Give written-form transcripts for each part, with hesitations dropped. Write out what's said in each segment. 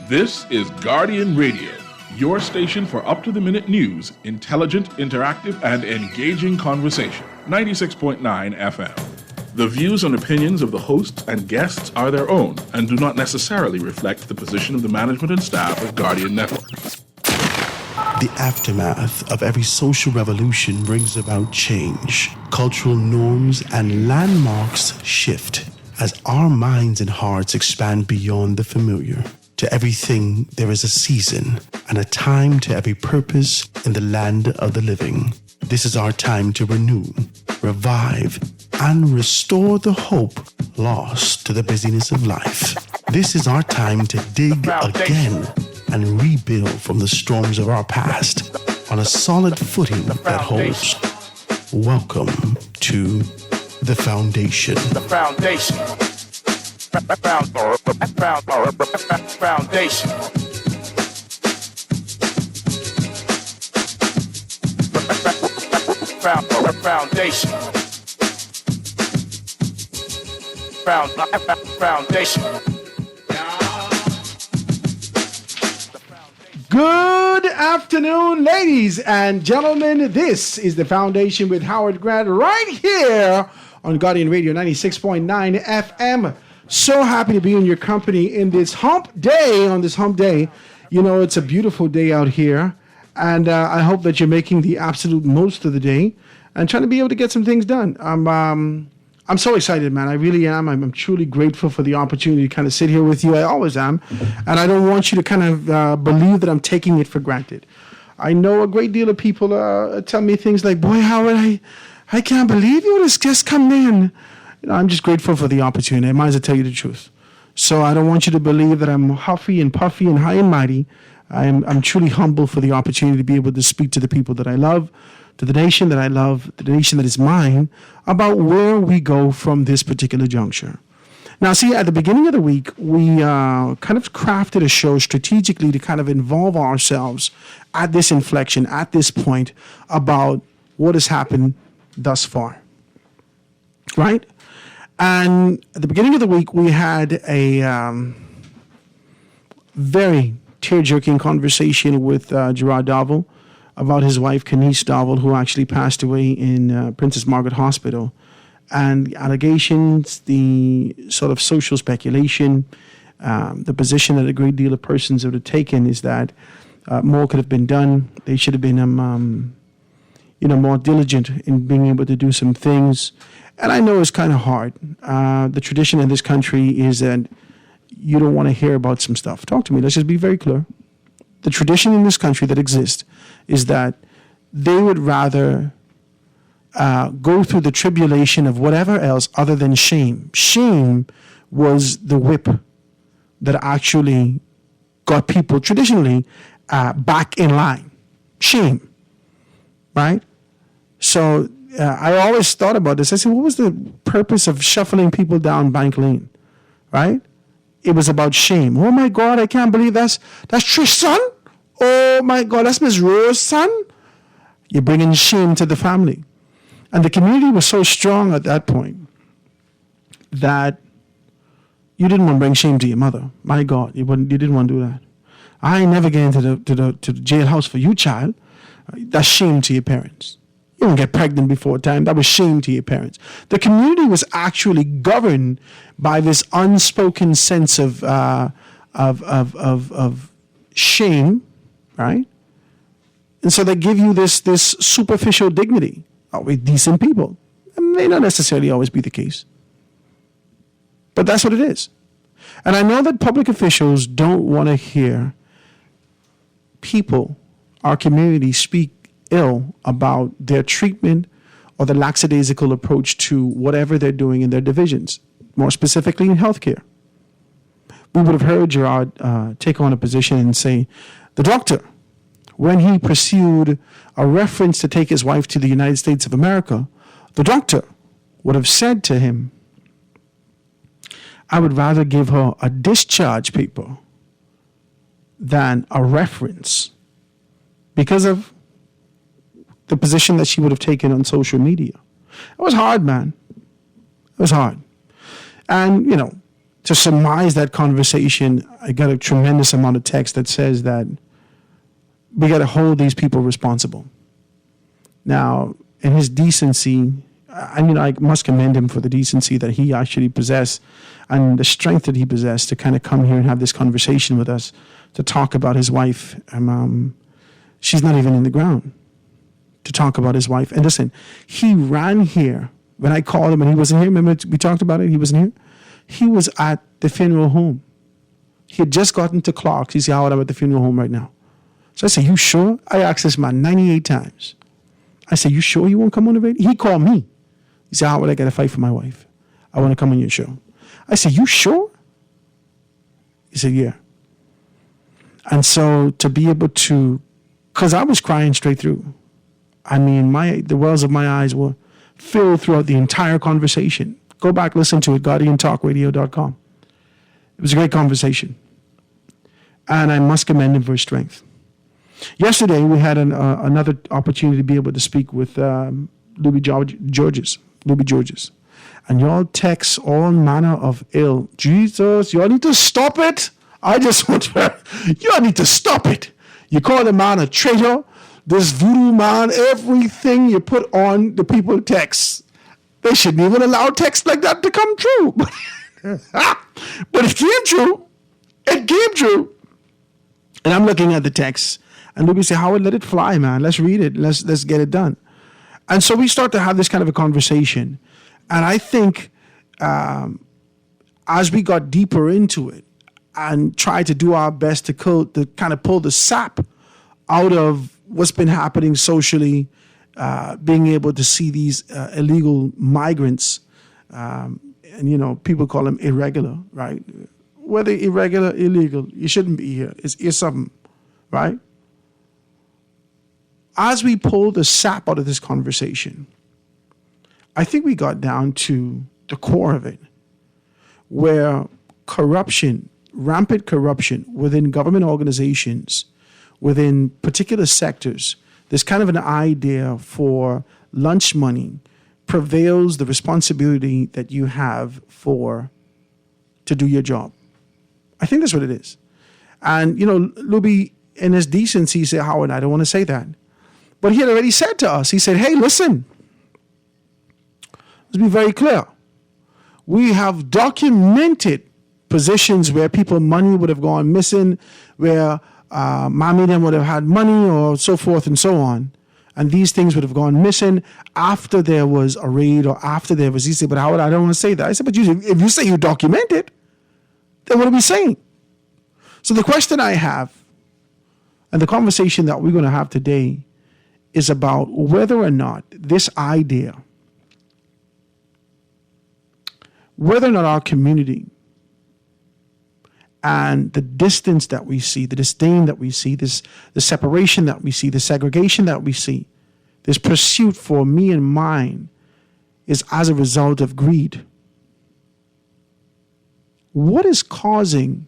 This is Guardian Radio, your station for up-to-the-minute news, intelligent, interactive, and engaging conversation. 96.9 FM. The views and opinions of the hosts and guests are their own and do not necessarily reflect the position of the management and staff of Guardian Network. The aftermath of every social revolution brings about change. Cultural norms and landmarks shift as our minds and hearts expand beyond the familiar. To everything, there is a season and a time to every purpose in the land of the living. This is our time to renew, revive, and restore the hope lost to the busyness of life. This is our time to dig again and rebuild from the storms of our past on a solid footing that holds. Welcome to The Foundation. The Foundation. Foundation. Foundation. Foundation. Good afternoon, ladies and gentlemen. This is The Foundation with Howard Grant right here on Guardian Radio 96.9 FM. So happy to be in your company in this hump day, You know, it's a beautiful day out here, and I hope that you're making the absolute most of the day and trying to be able to get some things done. I'm so excited, man. I really am. I'm truly grateful for the opportunity to kind of sit here with you. I always am. And I don't want you to kind of believe that I'm taking it for granted. I know a great deal of people tell me things like, boy, Howard, I can't believe you just come in. You know, I'm just grateful for the opportunity. I might as well tell you the truth. So I don't want you to believe that I'm huffy and puffy and high and mighty. I'm truly humble for the opportunity to be able to speak to the people that I love, to the nation that I love, the nation that is mine, about where we go from this particular juncture. Now, see, at the beginning of the week, we kind of crafted a show strategically to kind of involve ourselves at this inflection, at this point, about what has happened thus far, right? And at the beginning of the week, we had a very tear-jerking conversation with Gerard Darville about his wife, Kanice Darville, who actually passed away in Princess Margaret Hospital. And the allegations, the sort of social speculation, the position that a great deal of persons have taken is that more could have been done. They should have been more diligent in being able to do some things. And I know it's kind of hard. The tradition in this country is that you don't want to hear about some stuff. Talk to me. Let's just be very clear. The tradition in this country that exists is that they would rather go through the tribulation of whatever else other than shame. Shame was the whip that actually got people traditionally back in line. Shame, right? So I always thought about this. I said, what was the purpose of shuffling people down Bank Lane, right? It was about shame. Oh my God, I can't believe that's Trish's son. Oh my God, that's Miss Rose's son. You're bringing shame to the family. And the community was so strong at that point that you didn't want to bring shame to your mother. My God, you didn't want to do that. I ain't never get into the jailhouse for you, child. That's shame to your parents. You don't get pregnant before time. That was shame to your parents. The community was actually governed by this unspoken sense of shame, right? And so they give you this superficial dignity. Oh, we're decent people. It may not necessarily always be the case. But that's what it is. And I know that public officials don't want to hear people, our community, speak ill about their treatment or the lackadaisical approach to whatever they're doing in their divisions, more specifically in healthcare. We would have heard Gerard take on a position and say, the doctor, when he pursued a reference to take his wife to the United States of America, the doctor would have said to him, I would rather give her a discharge paper than a reference because of the position that she would have taken on social media. It was hard, man. It was hard. And, to surmise that conversation, I got a tremendous amount of text that says that we got to hold these people responsible. Now, in his decency, I must commend him for the decency that he actually possessed and the strength that he possessed to kind of come here and have this conversation with us to talk about his wife. She's not even in the ground to talk about his wife. And listen, he ran here when I called him and he wasn't here. Remember we talked about it? He wasn't here. He was at the funeral home. He had just gotten to Clark's. He said, Howard, I'm at the funeral home right now. So I said, you sure? I asked this man 98 times. I said, you sure you won't come on the radio? He called me. He said, Howard, I got to fight for my wife. I want to come on your show. I said, you sure? He said, yeah. And so to be able to, because I was crying straight through. I mean, the wells of my eyes were filled throughout the entire conversation. Go back, listen to it, GuardianTalkRadio.com. It was a great conversation. And I must commend him for his strength. Yesterday, we had another opportunity to be able to speak with Luby Georges. And y'all text all manner of ill. Jesus, y'all need to stop it. I just want to, y'all need to stop it. You call the man a traitor, this voodoo man, everything you put on the people text. They shouldn't even allow text like that to come true. But it came true. It came true. And I'm looking at the text. And Luby say, Howard, let it fly, man. Let's read it. Let's get it done. And so we start to have this kind of a conversation. And I think as we got deeper into it and tried to do our best to kind of pull the sap out of what's been happening socially, being able to see these illegal migrants, and, people call them irregular, right? Whether irregular, illegal, you shouldn't be here. It's something, right? As we pull the sap out of this conversation, I think we got down to the core of it, where corruption, rampant corruption within government organizations, within particular sectors, there's kind of an idea for lunch money prevails the responsibility that you have to do your job. I think that's what it is. And, Luby, in his decency, said, Howard, I don't want to say that. But he had already said to us, he said, hey, listen, let's be very clear. We have documented positions where money would have gone missing, where mommy and them would have had money or so forth and so on. And these things would have gone missing after there was a raid or after there was, he said, but Howard, I don't want to say that. I said, but if you say you document it, then what are we saying? So the question I have and the conversation that we're going to have today is about whether or not this idea, whether or not our community and the distance that we see, the disdain that we see, the separation that we see, the segregation that we see, this pursuit for me and mine is as a result of greed. What is causing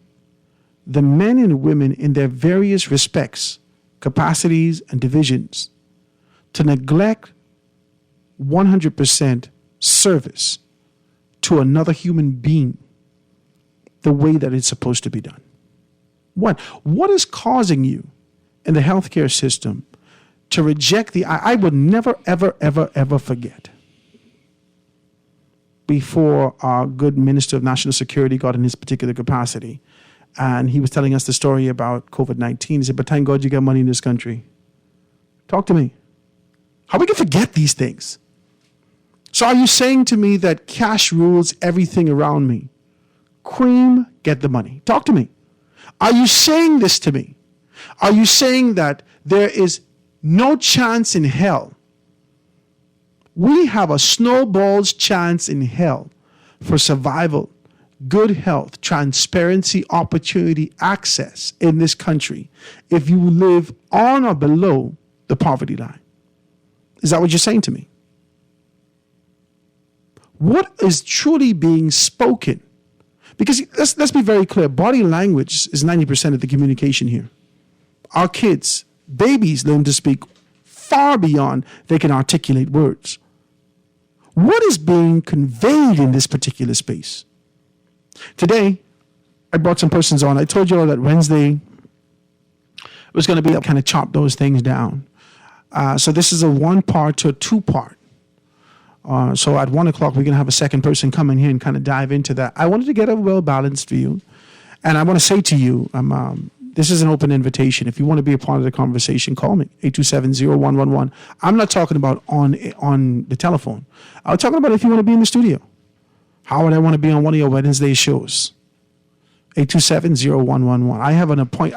the men and women in their various respects, capacities, and divisions to neglect 100% service to another human being the way that it's supposed to be done? What is causing you in the healthcare system to reject I would never, ever, ever, ever forget before our good Minister of National Security got in his particular capacity, and he was telling us the story about COVID-19. He said, but thank God you got money in this country. Talk to me. How we can forget these things? So are you saying to me that cash rules everything around me? Cream, get the money. Talk to me. Are you saying this to me? Are you saying that there is no chance in hell? We have a snowball's chance in hell for survival, good health, transparency, opportunity, access in this country if you live on or below the poverty line. Is that what you're saying to me? What is truly being spoken? Because let's be very clear, body language is 90% of the communication here. Our kids, babies, learn to speak far beyond they can articulate words. What is being conveyed in this particular space? Today, I brought some persons on. I told you all that Wednesday was going to be kind of chop those things down. So this is a 1-part to a 2-part. So at 1 o'clock, we're going to have a second person come in here and kind of dive into that. I wanted to get a well-balanced view. And I want to say to you, this is an open invitation. If you want to be a part of the conversation, call me, 827-0111. I'm not talking about on the telephone. I'm talking about if you want to be in the studio. How would I want to be on one of your Wednesday shows? 827-0111. I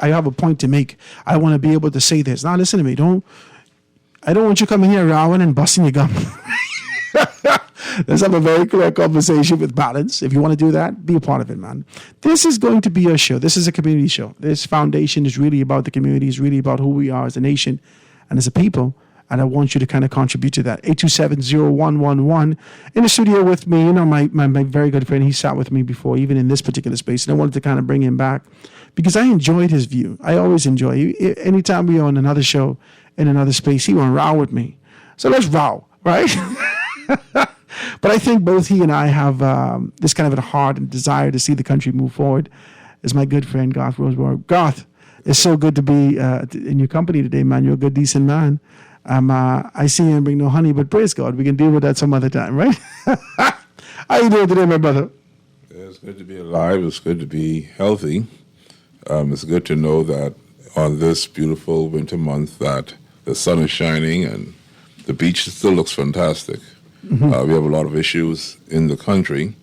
have a point to make. I want to be able to say this. Now listen to me. I don't want you coming here rowing and busting your gum. Let's have a very clear conversation with balance. If you want to do that, be a part of it, man. This is going to be a show. This is a community show. This foundation is really about the community. It's really about who we are as a nation and as a people. And I want you to kind of contribute to that. 827-0111. In the studio with me, my very good friend, he sat with me before, even in this particular space. And I wanted to kind of bring him back because I enjoyed his view. I always enjoy. Anytime we're on another show in another space, he won't row with me. So let's row, right? But I think both he and I have this kind of a heart and desire to see the country move forward. As my good friend Garth Roseborg. Garth, it's so good to be in your company today, man. You're a good, decent man. I see you and bring no honey, but praise God, we can deal with that some other time, right? How you doing today, my brother? It's good to be alive. It's good to be healthy. It's good to know that on this beautiful winter month that the sun is shining and the beach still looks fantastic. Mm-hmm. We have a lot of issues in the country,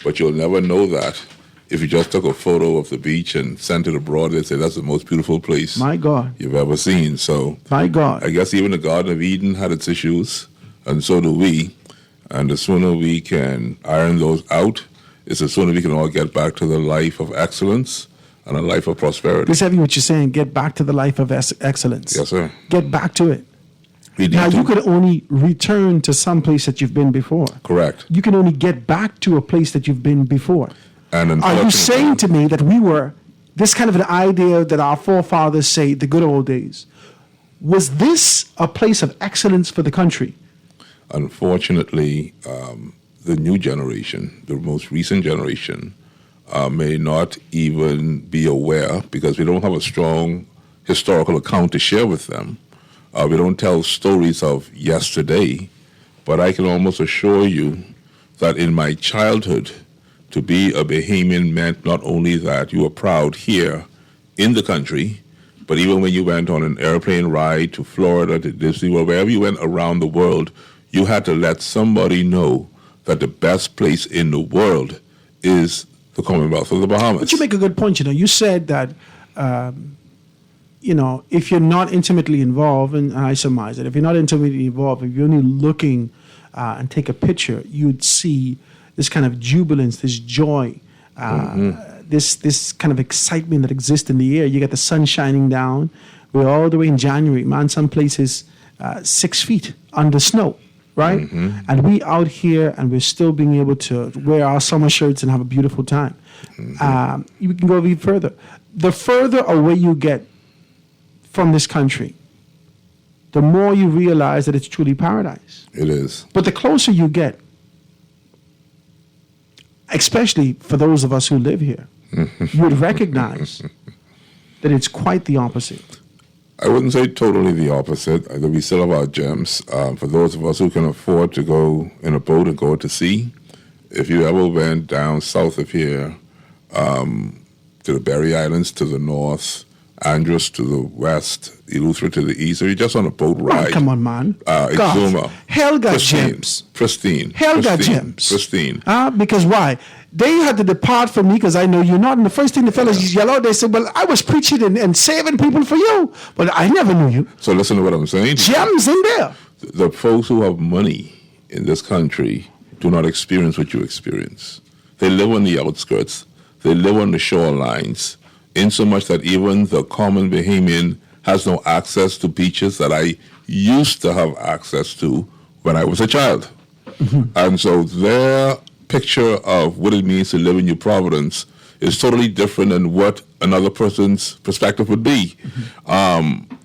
but you'll never know that if you just took a photo of the beach and sent it abroad. They'd say that's the most beautiful place my God you've ever seen. So my God, I guess even the Garden of Eden had its issues, and so do we. And the sooner we can iron those out, is the sooner we can all get back to the life of excellence and a life of prosperity. It's heavy what you're saying. Get back to the life of excellence. Yes, sir. Get back to it. Now, you could only return to some place that you've been before. Correct. You can only get back to a place that you've been before. And are you saying to me that we were, this kind of an idea that our forefathers say, the good old days, was this a place of excellence for the country? Unfortunately, the new generation, the most recent generation, may not even be aware because we don't have a strong historical account to share with them. We don't tell stories of yesterday, but I can almost assure you that in my childhood, to be a Bahamian meant not only that you were proud here in the country, but even when you went on an airplane ride to Florida, to Disney World, wherever you went around the world, you had to let somebody know that the best place in the world is the Commonwealth of the Bahamas. But you make a good point. You said that if you're not intimately involved, and I surmise that if you're not intimately involved, if you're only looking and take a picture, you'd see this kind of jubilance, this joy, this kind of excitement that exists in the air. You get the sun shining down. We're all the way in January, man. Some places 6 feet under snow, right? Mm-hmm. And we out here, and we're still being able to wear our summer shirts and have a beautiful time. Mm-hmm. You can go even further. The further away you get from this country, the more you realize that it's truly paradise. It is. But the closer you get, especially for those of us who live here, you would recognize that it's quite the opposite. I wouldn't say totally the opposite. We still have our gems. For those of us who can afford to go in a boat and go to sea, if you ever went down south of here to the Berry Islands to the north, Andros to the west, Eleuthera to the east, or you're just on a boat ride. Oh, come on, man. Exuma. Hell got gems. Pristine. Hell got gems. Pristine. Because why? They had to depart from me because I know you're not. And the first thing the fellas yell out, they say, well, I was preaching and saving people for you. But I never knew you. So listen to what I'm saying. Gems in there. The folks who have money in this country do not experience what you experience. They live on the outskirts. They live on the shorelines, in so much that even the common Bahamian has no access to beaches that I used to have access to when I was a child. Mm-hmm. And so their picture of what it means to live in New Providence is totally different than what another person's perspective would be.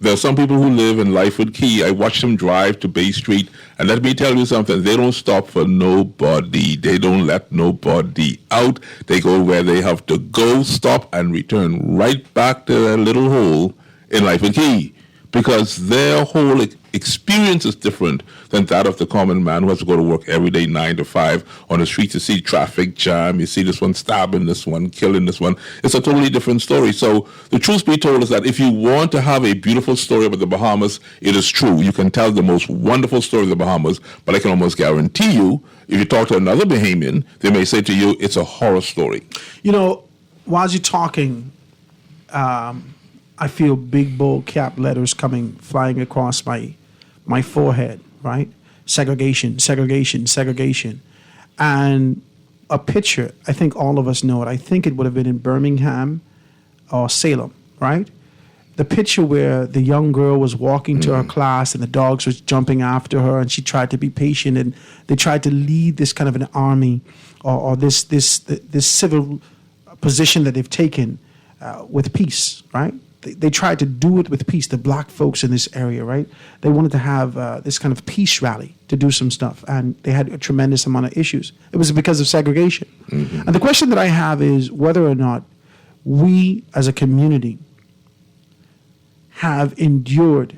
There are some people who live in Lyford Key. I watch them drive to Bay Street, and let me tell you something. They don't stop for nobody. They don't let nobody out. They go where they have to go, stop, and return right back to their little hole in Lyford Key, because their whole experience is different than that of the common man who has to go to work every day 9 to 5 on the streets. You see traffic jam, you see this one stabbing this one, killing this one. It's a totally different story. So the truth be told is that if you want to have a beautiful story about the Bahamas, it is true. You can tell the most wonderful story of the Bahamas, but I can almost guarantee you, if you talk to another Bahamian, they may say to you, it's a horror story. You know, while you're talking, I feel big bold cap letters flying across my forehead, right? Segregation, segregation, segregation. And a picture, I think all of us know it. I think it would have been in Birmingham or Salem, right? The picture where the young girl was walking to her class and the dogs was jumping after her, and she tried to be patient, and they tried to lead this kind of an army or this civil position that they've taken with peace, right? They tried to do it with peace, the black folks in this area, right? They wanted to have this kind of peace rally to do some stuff, and they had a tremendous amount of issues. It was because of segregation. And the question that I have is whether or not we as a community have endured,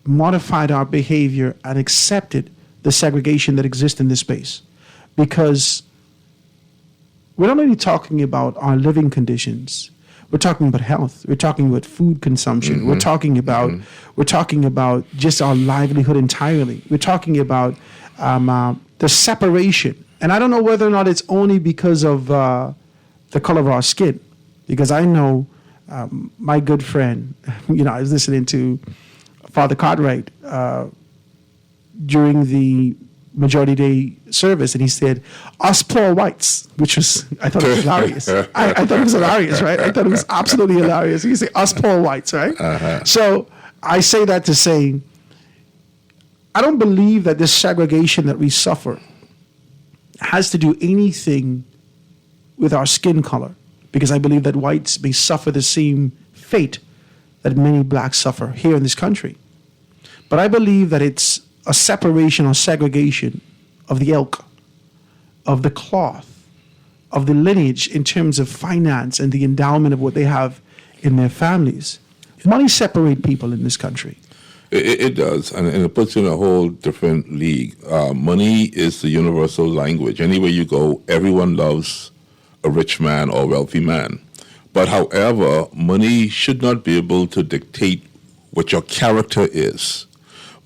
modified our behavior, and accepted the segregation that exists in this space. Because we're not only talking about our living conditions, we're talking about health. We're talking about food consumption. We're talking about just our livelihood entirely. We're talking about the separation. And I don't know whether or not it's only because of the color of our skin, because I know my good friend, I was listening to Father Cartwright during the Majority Day service, and he said, "Us poor whites," which was, I thought it was hilarious. I thought it was hilarious, right? I thought it was absolutely hilarious. He said, "Us poor whites," right? So I say that to say, I don't believe that this segregation that we suffer has to do anything with our skin color, because I believe that whites may suffer the same fate that many blacks suffer here in this country. But I believe that it's a separation or segregation of the elk, of the cloth, of the lineage in terms of finance and the endowment of what they have in their families. Money separates people in this country. It does, and it puts you in a whole different league. Money is the universal language. Anywhere you go, everyone loves a rich man or wealthy man. But however, money should not be able to dictate what your character is.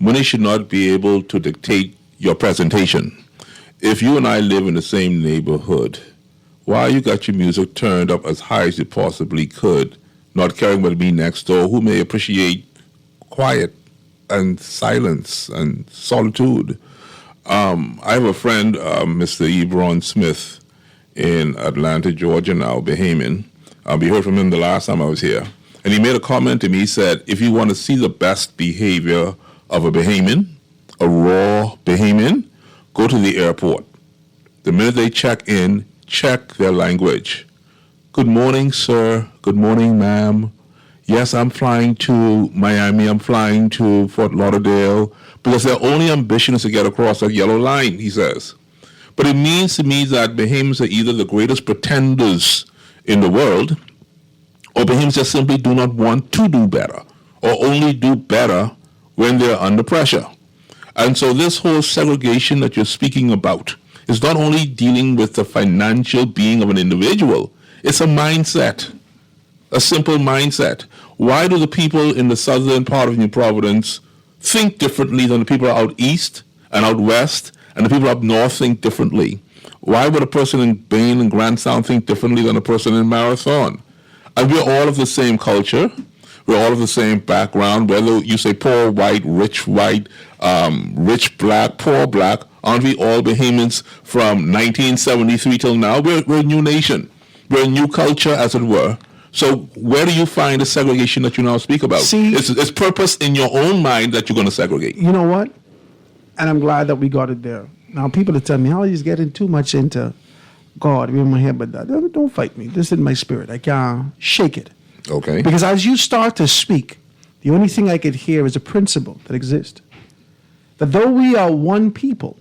Money should not be able to dictate your presentation. If you and I live in the same neighborhood, why you got your music turned up as high as you possibly could, not caring what me next door, who may appreciate quiet and silence and solitude. I have a friend, Mr. Ebron Smith, in Atlanta, Georgia now, Bahamian. We heard from him the last time I was here. And he made a comment to me. He said, if you want to see the best behavior of a Bahamian, a raw Bahamian, go to the airport. The minute they check in, check their language. Good morning, sir. Good morning, ma'am. Yes, I'm flying to Miami. I'm flying to Fort Lauderdale, because their only ambition is to get across that yellow line, he says. But it means to me that Bahamians are either the greatest pretenders in the world, or Bahamians just simply do not want to do better, or only do better when they're under pressure. And so this whole segregation that you're speaking about is not only dealing with the financial being of an individual, it's a mindset, a simple mindset. Why do the people in the southern part of New Providence think differently than the people out east and out west, and the people up north think differently? Why would a person in Bain and Grand Sound think differently than a person in Marathon? And we're all of the same culture. We're all of the same background, whether you say poor white, rich rich black, poor black. Aren't we all Bahamians from 1973 till now? We're a new nation. We're a new culture, as it were. So where do you find the segregation that you now speak about? See, it's purpose in your own mind that you're going to segregate. You know what? And I'm glad that we got it there. Now, people are telling me, how are you getting too much into God, in my head, but don't fight me. This is in my spirit. I can't shake it. Okay. Because as you start to speak, the only thing I could hear is a principle that exists. That though we are one people,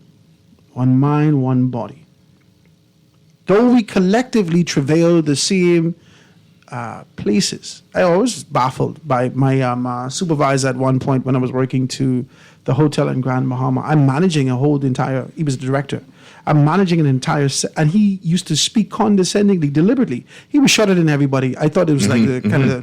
one mind, one body, though we collectively travail the same places. I was baffled by my supervisor at one point when I was working to the hotel in Grand Bahama. I'm managing a whole entire, he was the director. I'm managing an entire, and he used to speak condescendingly, deliberately. He was shutting in everybody. I thought it was like the kind of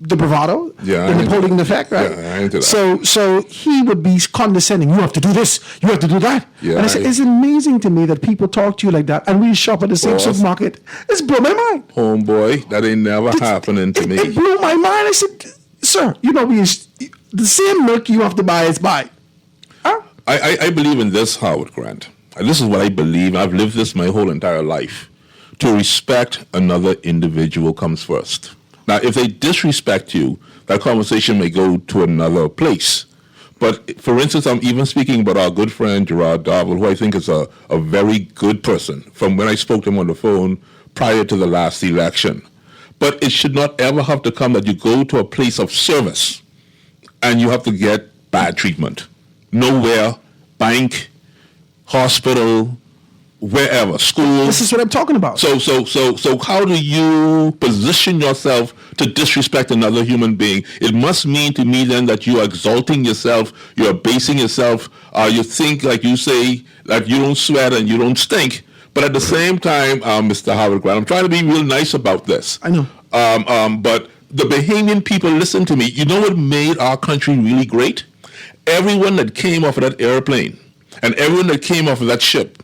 the bravado, Yeah, the Napoleon effect, right? Yeah, I into that. So he would be condescending. You have to do this. You have to do that. Yeah, and I said, it's amazing to me that people talk to you like that, and we shop at the same Boss. supermarket. It's blew my mind. Homeboy, that ain't never happening to me. It blew my mind. I said, sir, the same milk you have to buy is buy. Huh? I believe in this, Howard Grant. And this is what I believe. I've lived this my whole entire life. To respect another individual comes first. Now, if they disrespect you, that conversation may go to another place. But for instance, I'm even speaking about our good friend Gerard Darville, who I think is a very good person from when I spoke to him on the phone prior to the last election. But it should not ever have to come that you go to a place of service and you have to get bad treatment. Nowhere, bank, hospital, wherever, school. This is what I'm talking about. So how do you position yourself to disrespect another human being? It must mean to me then that you are exalting yourself, you're basing yourself, you think, like you say, that you don't sweat and you don't stink. But at the same time, Mr. Howard Grant, I'm trying to be real nice about this. I know. But the Bahamian people, listen to me. You know what made our country really great? Everyone that came off of that airplane and everyone that came off of that ship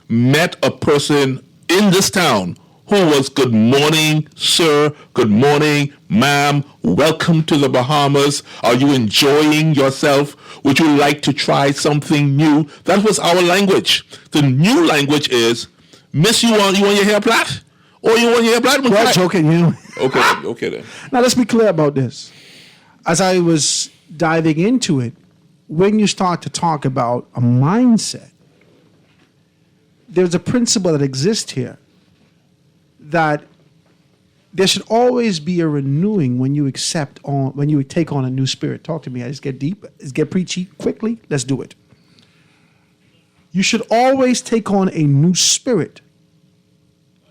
met a person in this town who was, good morning, sir, good morning, ma'am, welcome to the Bahamas. Are you enjoying yourself? Would you like to try something new? That was our language. The new language is, miss, you want your hair plait? Or you want your hair plait? Well, joking, you. Okay then. Now, let's be clear about this. As I was diving into it, when you start to talk about a mindset, there's a principle that exists here that there should always be a renewing when you take on a new spirit. Talk to me. I just get deep. Let's get preachy quickly. Let's do it. You should always take on a new spirit,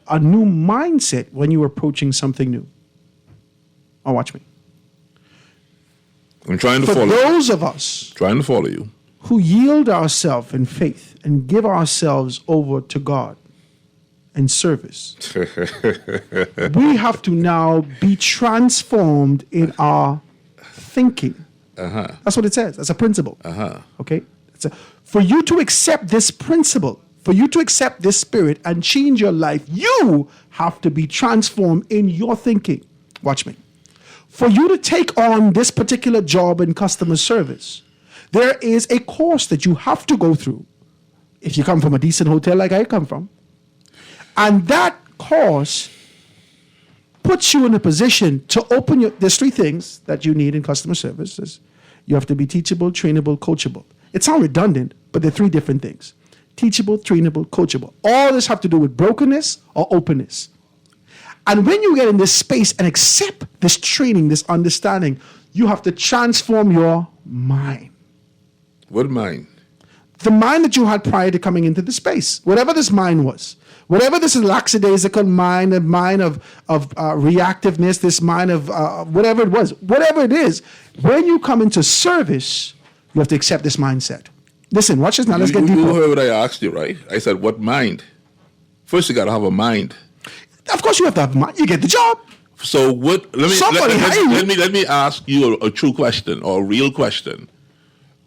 a new mindset when you're approaching something new. Oh, watch me. I'm trying to For follow those of us Trying to follow you. who yield ourselves in faith and give ourselves over to God in service, we have to now be transformed in our thinking. That's what it says. That's a principle. Okay? For you to accept this principle, for you to accept this spirit and change your life, you have to be transformed in your thinking. Watch me. For you to take on this particular job in customer service, there is a course that you have to go through if you come from a decent hotel like I come from. And that course puts you in a position to open there's three things that you need in customer services. You have to be teachable, trainable, coachable. It's not redundant, but they're three different things. Teachable, trainable, coachable. All this have to do with brokenness or openness. And when you get in this space and accept this training, this understanding, you have to transform your mind. What mind? The mind that you had prior to coming into the space, whatever this mind was, whatever this lackadaisical mind, a mind of reactiveness, this mind of whatever it was, whatever it is, when you come into service, you have to accept this mindset. Listen, watch this now. Let's get deeper. You heard what I asked you, right? I said, what mind? First, you got to have a mind. Of course, you have to have a mind. You get the job. So what? Let me ask you a true question or a real question.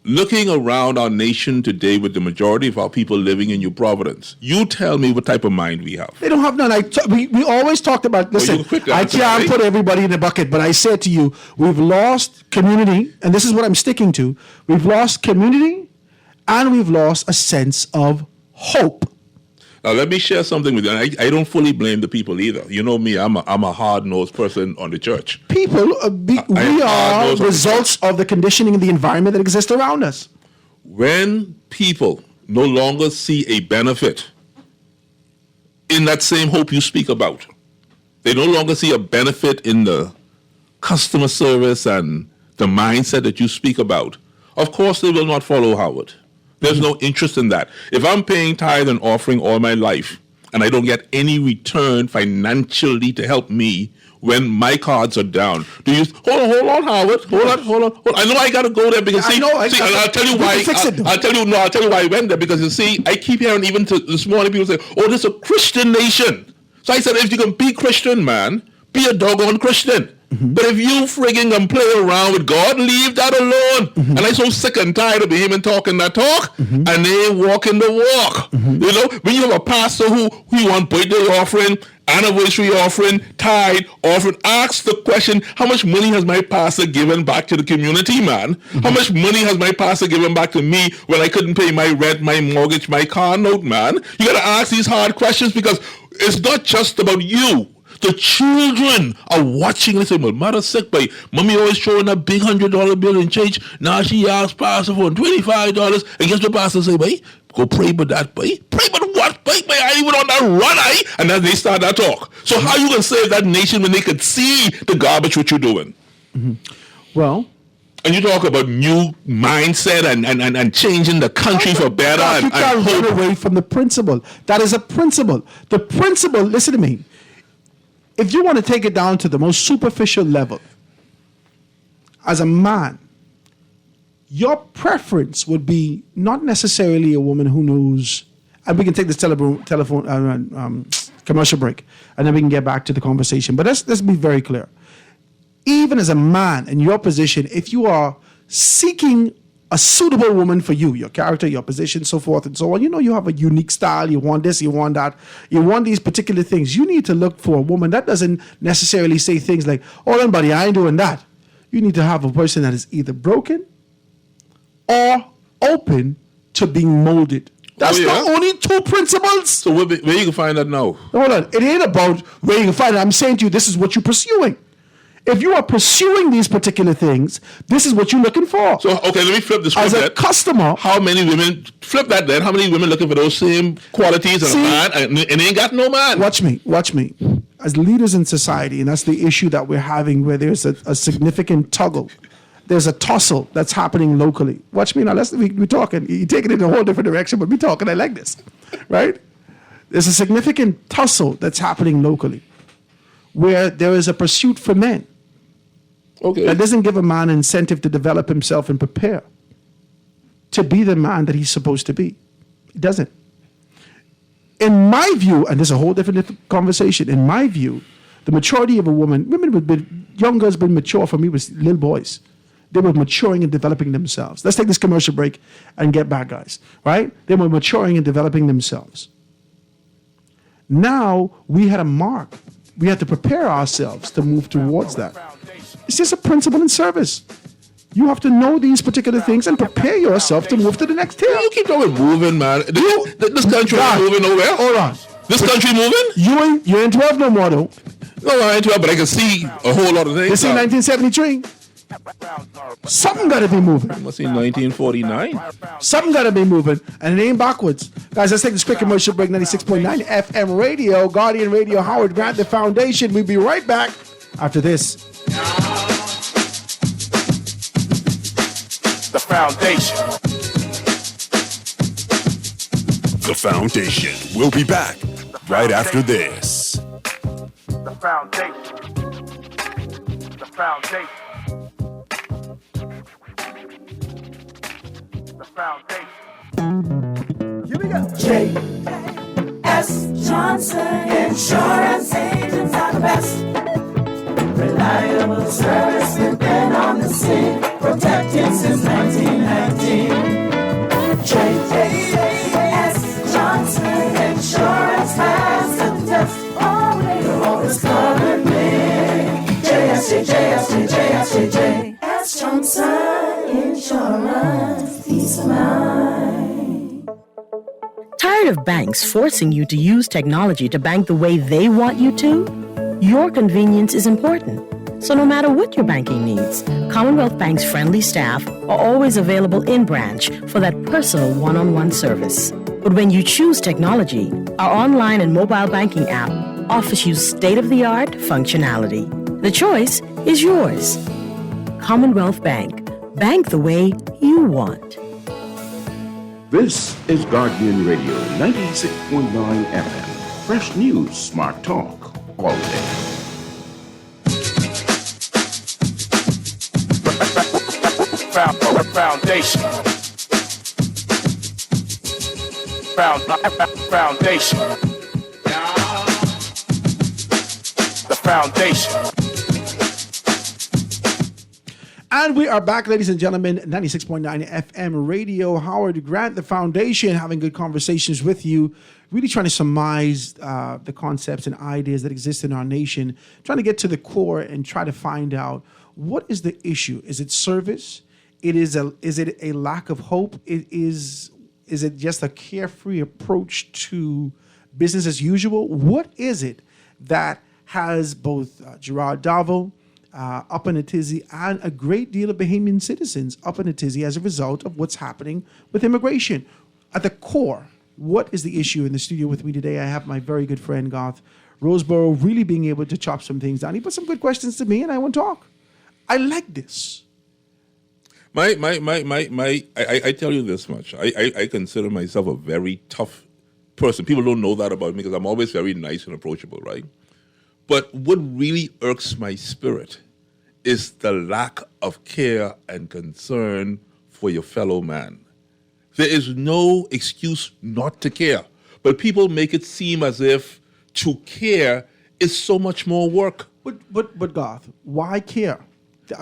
Looking around our nation today with the majority of our people living in New Providence, you tell me what type of mind we have. They don't have none. We always talked about, listen, I can't put everybody in a bucket, but I said to you, we've lost community, and this is what I'm sticking to. We've lost community, and we've lost a sense of hope. Now, let me share something with you. I don't fully blame the people either. You know me, I'm a hard-nosed person on the church. People, we are results of the conditioning and the environment that exists around us. When people no longer see a benefit in that same hope you speak about. They no longer see a benefit in the customer service and the mindset that you speak about. Of course, they will not follow Howard. There's no interest in that. If I'm paying tithe and offering all my life and I don't get any return financially to help me when my cards are down, do you hold on, Howard? Hold on. I know I gotta go there because I'll tell you why. I'll tell you why I went there, because you see, I keep hearing even to this morning people say, "Oh, this is a Christian nation." So I said, if you can be Christian, man, be a doggone Christian. But if you frigging and play around with God, leave that alone. And I'm so sick and tired of him talking that talk, and they ain't walking the walk. You know, when you have a pastor who want birthday offering, anniversary offering, tithe offering, ask the question, how much money has my pastor given back to the community, man? How much money has my pastor given back to me when I couldn't pay my rent, my mortgage, my car note, man? You gotta ask these hard questions, because it's not just about you. The children are watching and saying, well, mother's sick, but mommy always showing a big $100 bill in change. Now she asks pastor for $25. And guess what pastor say, boy? Go pray about that, boy. Pray about what, boy? I ain't even on that run, And then they start that talk. So how you going to save that nation when they could see the garbage what you're doing? Well, and you talk about new mindset and changing the country for better. You can't run away from the principle. That is a principle. The principle, listen to me. If you want to take it down to the most superficial level, as a man, your preference would be not necessarily a woman who knows, and we can take this telephone commercial break, and then we can get back to the conversation. But let's be very clear. Even as a man in your position, if you are seeking a suitable woman for you, your character, your position, so forth and so on. You know, you have a unique style. You want this, you want that. You want these particular things. You need to look for a woman that doesn't necessarily say things like, oh, then, buddy, I ain't doing that. You need to have a person that is either broken or open to being molded. That's the only two principles. So where you can find that now? Hold on. It ain't about where you can find it. I'm saying to you, this is what you're pursuing. If you are pursuing these particular things, this is what you're looking for. So, okay, let me flip the script. As a customer. How many women, flip that then, how many women looking for those same qualities as a man and they ain't got no man? Watch me. As leaders in society, and that's the issue that we're having, where there's a significant toggle. There's a tussle that's happening locally. Watch me now, we're talking. You take it in a whole different direction, but we're talking, I like this, right? There's a significant tussle that's happening locally, where there is a pursuit for men. Okay. That doesn't give a man an incentive to develop himself and prepare to be the man that he's supposed to be. It doesn't. In my view, and this is a whole different conversation, in my view, the maturity of a woman, young girls been mature for me was little boys. They were maturing and developing themselves. Let's take this commercial break and get back, guys. Right? They were maturing and developing themselves. Now we had a mark. We had to prepare ourselves to move towards that. It's just a principle in service. You have to know these particular things and prepare yourself to move to the next tier. You keep going moving, man. This country ain't moving nowhere. Hold on. This country moving? You ain't 12 no more, though. No, I ain't 12, but I can see a whole lot of things. You see 1973? Something got to be moving. I must see 1949. Something got to be moving, and it ain't backwards. Guys, let's take this quick commercial break. 96.9 FM Radio, Guardian Radio, Howard Grant, the Foundation. We'll be right back after this. The Foundation. The Foundation. We'll be back right after this. The Foundation. The Foundation. The Foundation. Here we go. J.S. Johnson Insurance Agents are the best. Reliable service, we've been on the scene, protecting since 1919. J.S. Johnson Insurance has the test. You're always covered me. J.S. Johnson Insurance, peace of mind. Tired of banks forcing you to use technology to bank the way they want you to? Your convenience is important. So no matter what your banking needs, Commonwealth Bank's friendly staff are always available in branch for that personal one-on-one service. But when you choose technology, our online and mobile banking app offers you state-of-the-art functionality. The choice is yours. Commonwealth Bank. Bank the way you want. This is Guardian Radio 96.9 FM. Fresh news, smart talk, all day. Foundation. Foundation. The foundation. And we are back, ladies and gentlemen, 96.9 FM radio. Howard Grant, the foundation, having good conversations with you, really trying to surmise the concepts and ideas that exist in our nation, trying to get to the core and try to find out what is the issue. Is it service? Is it a lack of hope? Is it just a carefree approach to business as usual? What is it that has both Gerard Davil up in a tizzy and a great deal of Bahamian citizens up in a tizzy as a result of what's happening with immigration? At the core, what is the issue? In the studio with me today, I have my very good friend Garth Roseborough, really being able to chop some things down. He put some good questions to me and I want to talk. I like this. I tell you this much. I consider myself a very tough person. People don't know that about me because I'm always very nice and approachable, right? But what really irks my spirit is the lack of care and concern for your fellow man. There is no excuse not to care, but people make it seem as if to care is so much more work. But Garth, why care?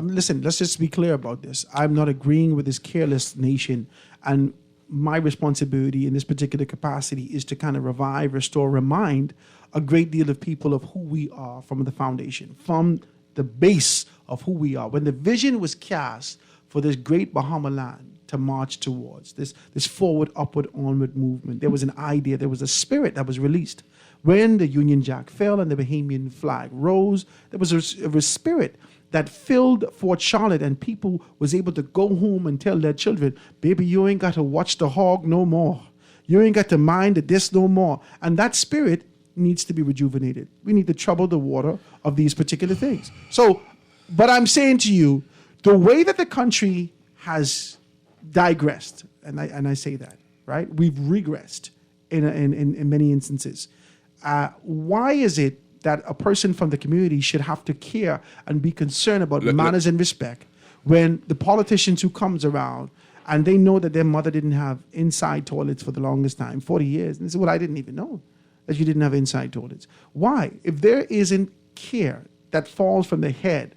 Listen, let's just be clear about this. I'm not agreeing with this careless nation, and my responsibility in this particular capacity is to kind of revive, restore, remind a great deal of people of who we are from the foundation, from the base of who we are. When the vision was cast for this great Bahama land to march towards, this forward, upward, onward movement, there was an idea, there was a spirit that was released. When the Union Jack fell and the Bahamian flag rose, there was a spirit that filled Fort Charlotte, and people was able to go home and tell their children, baby, you ain't got to watch the hog no more. You ain't got to mind this no more. And that spirit needs to be rejuvenated. We need to trouble the water of these particular things. So, but I'm saying to you, the way that the country has digressed, and I say that, right? We've regressed in many instances. Why is it that a person from the community should have to care and be concerned about manners and respect when the politicians who comes around and they know that their mother didn't have inside toilets for the longest time, 40 years, and they say, well, I didn't even know that you didn't have inside toilets. Why? If there isn't care that falls from the head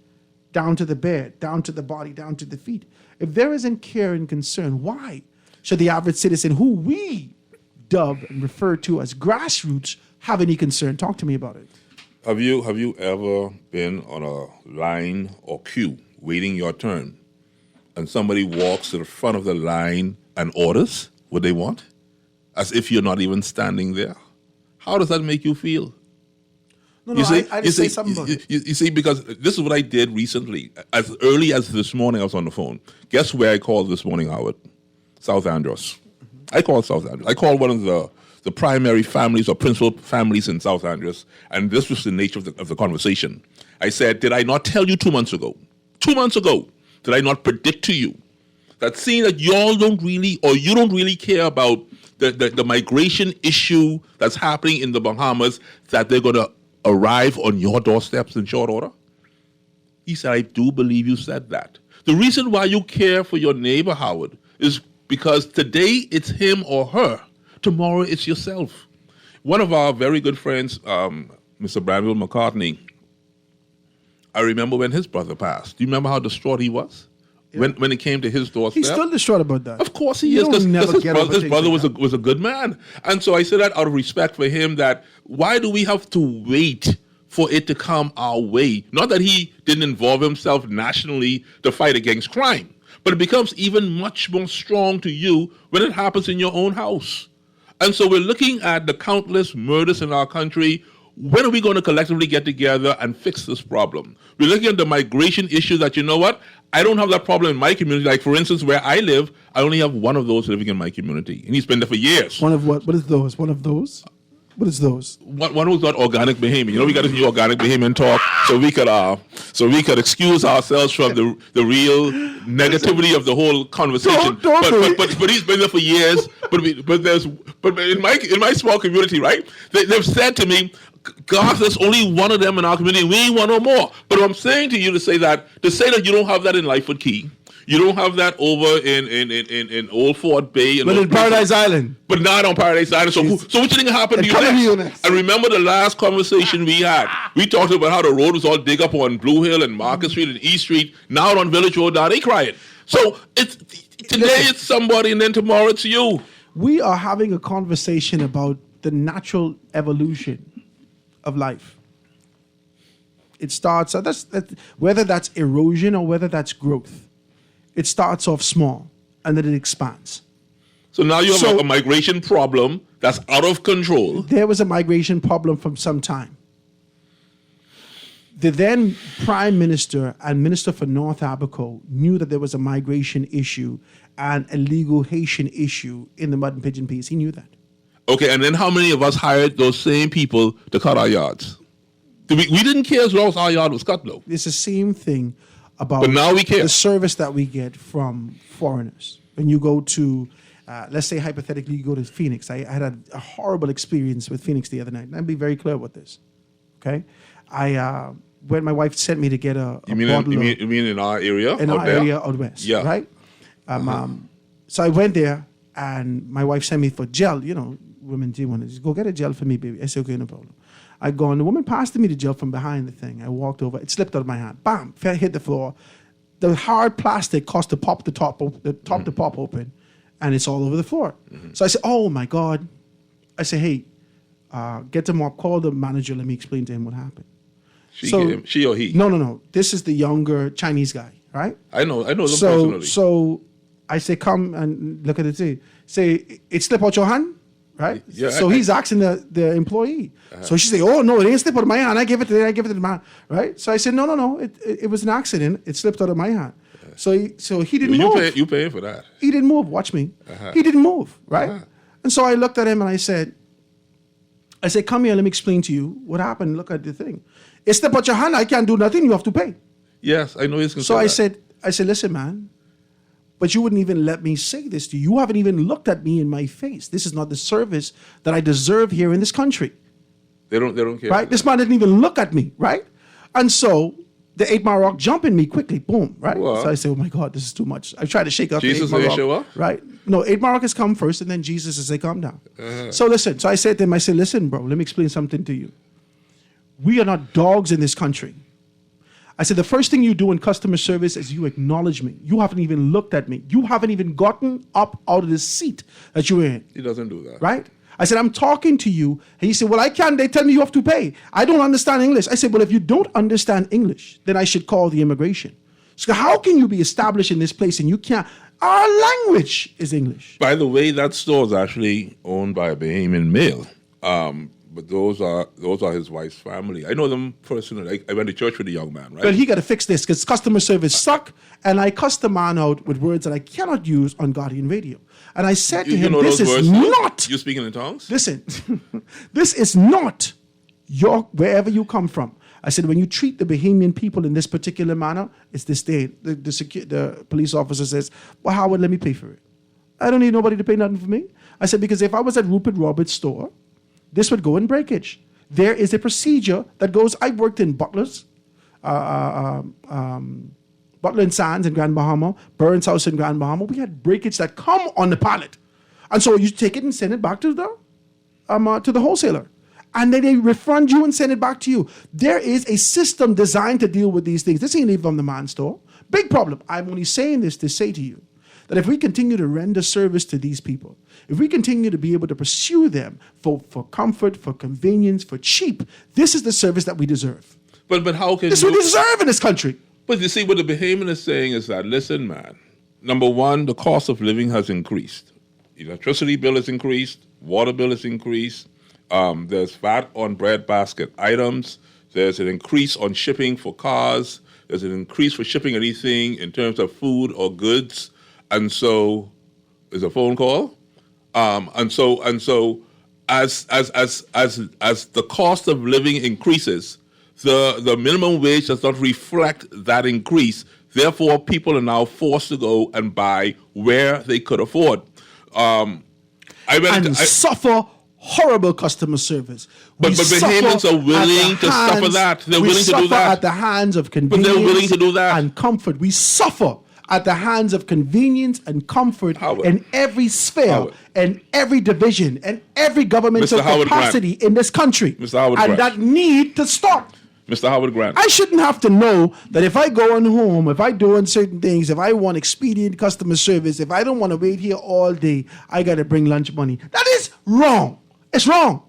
down to the bed, down to the body, down to the feet, if there isn't care and concern, why should the average citizen who we dub and refer to as grassroots have any concern? Talk to me about it. Have you ever been on a line or queue waiting your turn and somebody walks to the front of the line and orders what they want as if you're not even standing there? How does that make you feel? No, I just say something about it. You see, because this is what I did recently. As early as this morning, I was on the phone. Guess where I called this morning, Howard? South Andros. I called South Andros. I called one of the primary families or principal families in South Andros, and this was the nature of the conversation. I said, did I not tell you 2 months ago? 2 months ago, did I not predict to you that seeing that y'all don't really, or you don't really care about the migration issue that's happening in the Bahamas, that they're going to arrive on your doorsteps in short order? He said, I do believe you said that. The reason why you care for your neighbor, Howard, is because today it's him or her. Tomorrow it's yourself. One of our very good friends, Mr. Branville McCartney, I remember when his brother passed. Do you remember how distraught he was? Yeah. When it came to his doorstep? He's still distraught about that. Of course he is, because his brother was a good man. And so I said that out of respect for him, that why do we have to wait for it to come our way? Not that he didn't involve himself nationally to fight against crime, but it becomes even much more strong to you when it happens in your own house. And so we're looking at the countless murders in our country when are we going to collectively get together and fix this problem? We're looking at the migration issue that, you know what, I don't have that problem in my community. Like, for instance, where I live, I only have one of those living in my community. And he's been there for years. One of what? What is those? One of those? What is those? One who's got organic Bahamian. You know, we got to do organic Bahamian talk so we could excuse ourselves from the real negativity of the whole conversation. But he's been there for years. But in my small community, right? They've said to me, God, there's only one of them in our community. We ain't want no more. But I'm saying to you to say that you don't have that in Lightfoot Key. You don't have that over in Old Fort Bay. But in Paradise Island. But not on Paradise Island. So what you think happened to you next? And remember the last conversation we had. We talked about how the road was all dig up on Blue Hill and Market Street and East Street. Now on Village Road, now they crying. So today it's somebody and then tomorrow it's you. We are having a conversation about the natural evolution of life. It starts, whether that's erosion or whether that's growth. It starts off small and then it expands. So now you have a migration problem that's out of control. There was a migration problem from some time. The then Prime Minister and Minister for North Abaco knew that there was a migration issue and a legal Haitian issue in the Mud and Pigeon Peas. He knew that. Okay, and then how many of us hired those same people to cut our yards? We didn't care as long as our yard was cut, though. It's the same thing about but now we care. The service that we get from foreigners. When you go to, let's say hypothetically, you go to Phoenix. I had a horrible experience with Phoenix the other night. And I'll be very clear with this, okay? When my wife sent me to get a you mean in our area? In our area out west, yeah. Right? So I went there, and my wife sent me for gel. You know, women do want to just go get a gel for me, baby. I said, okay, no problem. I go, and the woman passed me the gel from behind the thing. I walked over. It slipped out of my hand. Bam! Hit the floor. The hard plastic caused to pop the top to pop open, and it's all over the floor. Mm-hmm. So I said, oh, my God. I said, hey, get the mop. Call the manager. Let me explain to him what happened. She or he? No. This is the younger Chinese guy, right? I know them personally. So I say, come and look at it. Say, it slipped out your hand? Right? Yeah, so he's asking the employee. So she say, oh, no, it ain't slipped out of my hand. I give it to the man. Right? So I said, no. It was an accident. It slipped out of my hand. So he didn't move. You paying for that. He didn't move. Watch me. He didn't move. Right? And so I looked at him and I said, come here. Let me explain to you what happened. Look at the thing. It slipped out your hand. I can't do nothing. You have to pay. Yes, I know he's concerned. So I said, listen, man. But you wouldn't even let me say this to you. You haven't even looked at me in my face. This is not the service that I deserve here in this country. They don't care. Right? This man didn't even look at me, right? And so the 8 Mile Rock jump in me quickly, boom, right? Well, so I say, oh my God, this is too much. I try to shake up Jesus the 8 Mile Rock. Show up? Right? No, 8 Mile Rock has come first, and then Jesus has said, calm down. So listen, so I said to him, listen, bro, let me explain something to you. We are not dogs in this country. I said, the first thing you do in customer service is you acknowledge me. You haven't even looked at me. You haven't even gotten up out of the seat that you're in. He doesn't do that. Right? I said, I'm talking to you. And he said, well, I can't. They tell me you have to pay. I don't understand English. I said, well, if you don't understand English, then I should call the immigration. So how can you be established in this place and you can't? Our language is English. By the way, that store is actually owned by a Bahamian male. But those are his wife's family. I know them personally. I went to church with the young man, right? Well, he got to fix this because customer service suck, and I cussed the man out with words that I cannot use on Guardian Radio. And I said to him, this is not... You speaking in tongues? Listen, this is not wherever you come from. I said, when you treat the Bahamian people in this particular manner, it's this day. The police officer says, well, Howard, let me pay for it. I don't need nobody to pay nothing for me. I said, because if I was at Rupert Roberts' store, this would go in breakage. There is a procedure that goes. I worked in Butler's, Butler and Sands in Grand Bahama, Burns House in Grand Bahama. We had breakage that come on the pallet, and so you take it and send it back to the wholesaler, and then they refund you and send it back to you. There is a system designed to deal with these things. This ain't even from the man's store. Big problem. I'm only saying this to say to you that if we continue to render service to these people, if we continue to be able to pursue them for comfort, for convenience, for cheap, this is the service that we deserve. But how can this is what we deserve in this country? But you see, what the Bahamian is saying is that, listen, man, number one, the cost of living has increased. Electricity bill has increased, water bill has increased, There's VAT on breadbasket items. There's an increase on shipping for cars. There's an increase for shipping anything in terms of food or goods. And so, is a phone call. And so, as the cost of living increases, the minimum wage does not reflect that increase. Therefore, people are now forced to go and buy where they could afford. Suffer horrible customer service. But Bahamians are willing to suffer that. They're willing to do that. At the hands of convenience But they're willing to do that. and comfort. We suffer at the hands of convenience and comfort Howard. in every sphere, Howard. and every division, and every governmental Mr. Howard capacity in this country. Mr. Howard and Grant. that need to stop. Mr. Howard Grant. I shouldn't have to know that if I go on home, if I doing certain things, if I want expedient customer service, if I don't want to wait here all day, I got to bring lunch money. That is wrong. It's wrong.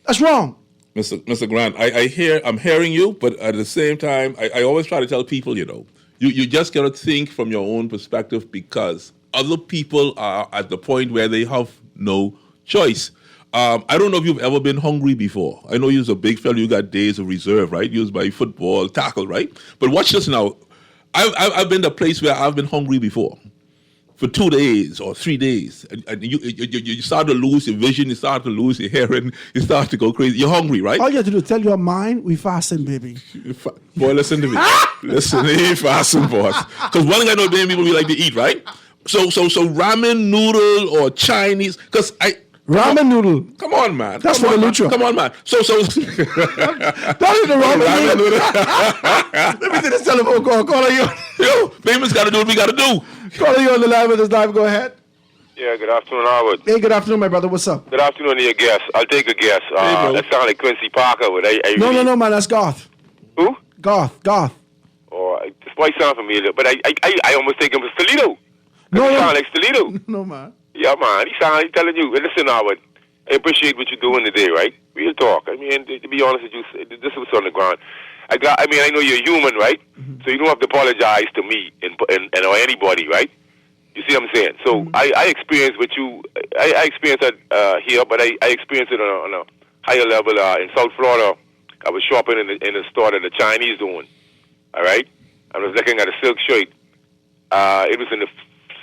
That's wrong. Mr. Grant, I'm hearing you, but at the same time, I always try to tell people, you just got to think from your own perspective, because other people are at the point where they have no choice. I don't know if you've ever been hungry before. I know you're a big fella. You got days of reserve, right? Used by football, tackle, right? But watch this now. I've been to a place where I've been hungry before for 2 days or 3 days. And you start to lose your vision. You start to lose your hearing. You start to go crazy. You're hungry, right? All you have to do is tell your mind, we fasting, baby. Boy, listen to me. Listen, he fasting, boss. Because one thing I know, people we like to eat, right? So ramen noodle or Chinese, because ramen noodle. Come on, man. That's for the Lucha. Come on, man. So That is the ramen noodle. Let me take this telephone call. Call you. Yo, Bateman's got to do what we got to do. Call you on the line with us live. Go ahead. Yeah, good afternoon, Howard. Hey, good afternoon, my brother. What's up? Good afternoon to your guest. I'll take a guess. That sounds like Quincy Parker. But No, man. That's Garth. Who? Garth. Oh, this might sound familiar, but I almost think it was Toledo. No. He sound like Toledo. No, man. Yeah, man. He's telling you. Listen, Howard, I appreciate what you're doing today, right? Real talk. I mean, to be honest with you, this was on the ground. I know you're human, right? Mm-hmm. So you don't have to apologize to me and or anybody, right? You see what I'm saying? So I experienced what you, I experienced that here, but I experienced it on a higher level in South Florida. I was shopping in the store that the Chinese doing, all right? I was looking at a silk shirt. It was in the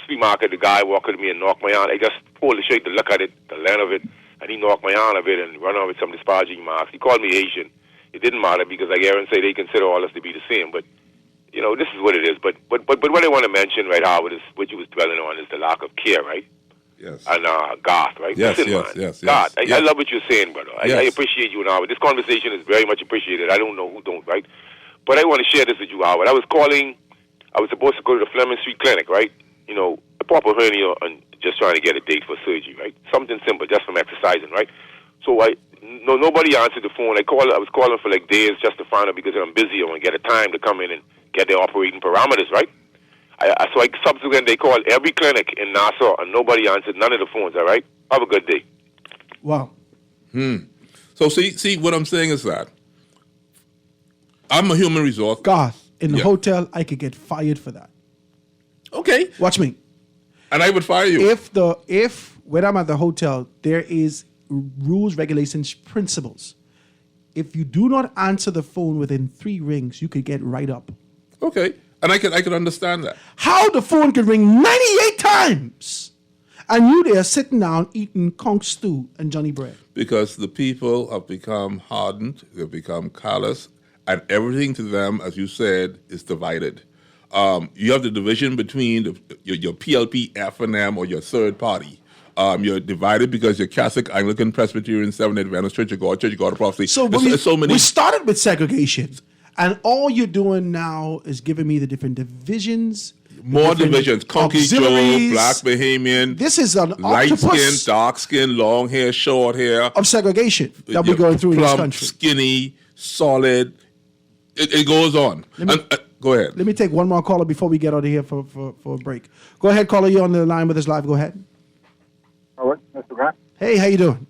flea market. The guy walked to me and knocked my arm. I just pulled the shirt to look at it, the length of it, and he knocked my arm of it and run on with some disparaging remarks. He called me Asian. It didn't matter because, like Aaron said, they consider all us to be the same. But this is what it is. But what I want to mention, right, Howard, is what you was dwelling on is the lack of care, right? Yes. And Garth, right? Yes, Listen, yes. God, I love what you're saying, brother. Yes. I appreciate you and Howard. This conversation is very much appreciated. I don't know who don't, right? But I want to share this with you, Howard. I was supposed to go to the Fleming Street Clinic, right? A proper hernia and just trying to get a date for surgery, right? Something simple, just from exercising, right? So nobody answered the phone. I was calling for like days just to find out because I'm busy. I want to get a time to come in and get their operating parameters, right? So subsequently they called every clinic in Nassau and nobody answered none of the phones, all right? Have a good day. Wow. So see, what I'm saying is that I'm a human resource. Garth, in the hotel, I could get fired for that. Okay. Watch me. And I would fire you. If when I'm at the hotel, there is rules, regulations, principles. If you do not answer the phone within 3 rings, you could get right up. Okay. And I could understand that. How the phone could ring 98 times and you there sitting down eating conch stew and Johnny bread. Because the people have become hardened, they've become callous, and everything to them, as you said, is divided. You have the division between your PLP, F&M, or your third party. You're divided because you're Catholic, Anglican, Presbyterian, Seventh-day Adventist, Church of God of Prophecy. So we started with segregation, and all you're doing now is giving me the different divisions. More divisions. Conky Joe, Black Bahamian. This is an light skin, dark skin, long hair, short hair. Of segregation that we're going through in this country. Skinny, solid. It goes on. Go ahead. Let me take one more caller before we get out of here for a break. Go ahead, caller. You're on the line with us live. Go ahead. All right, Mr. Grant. Hey, how you doing?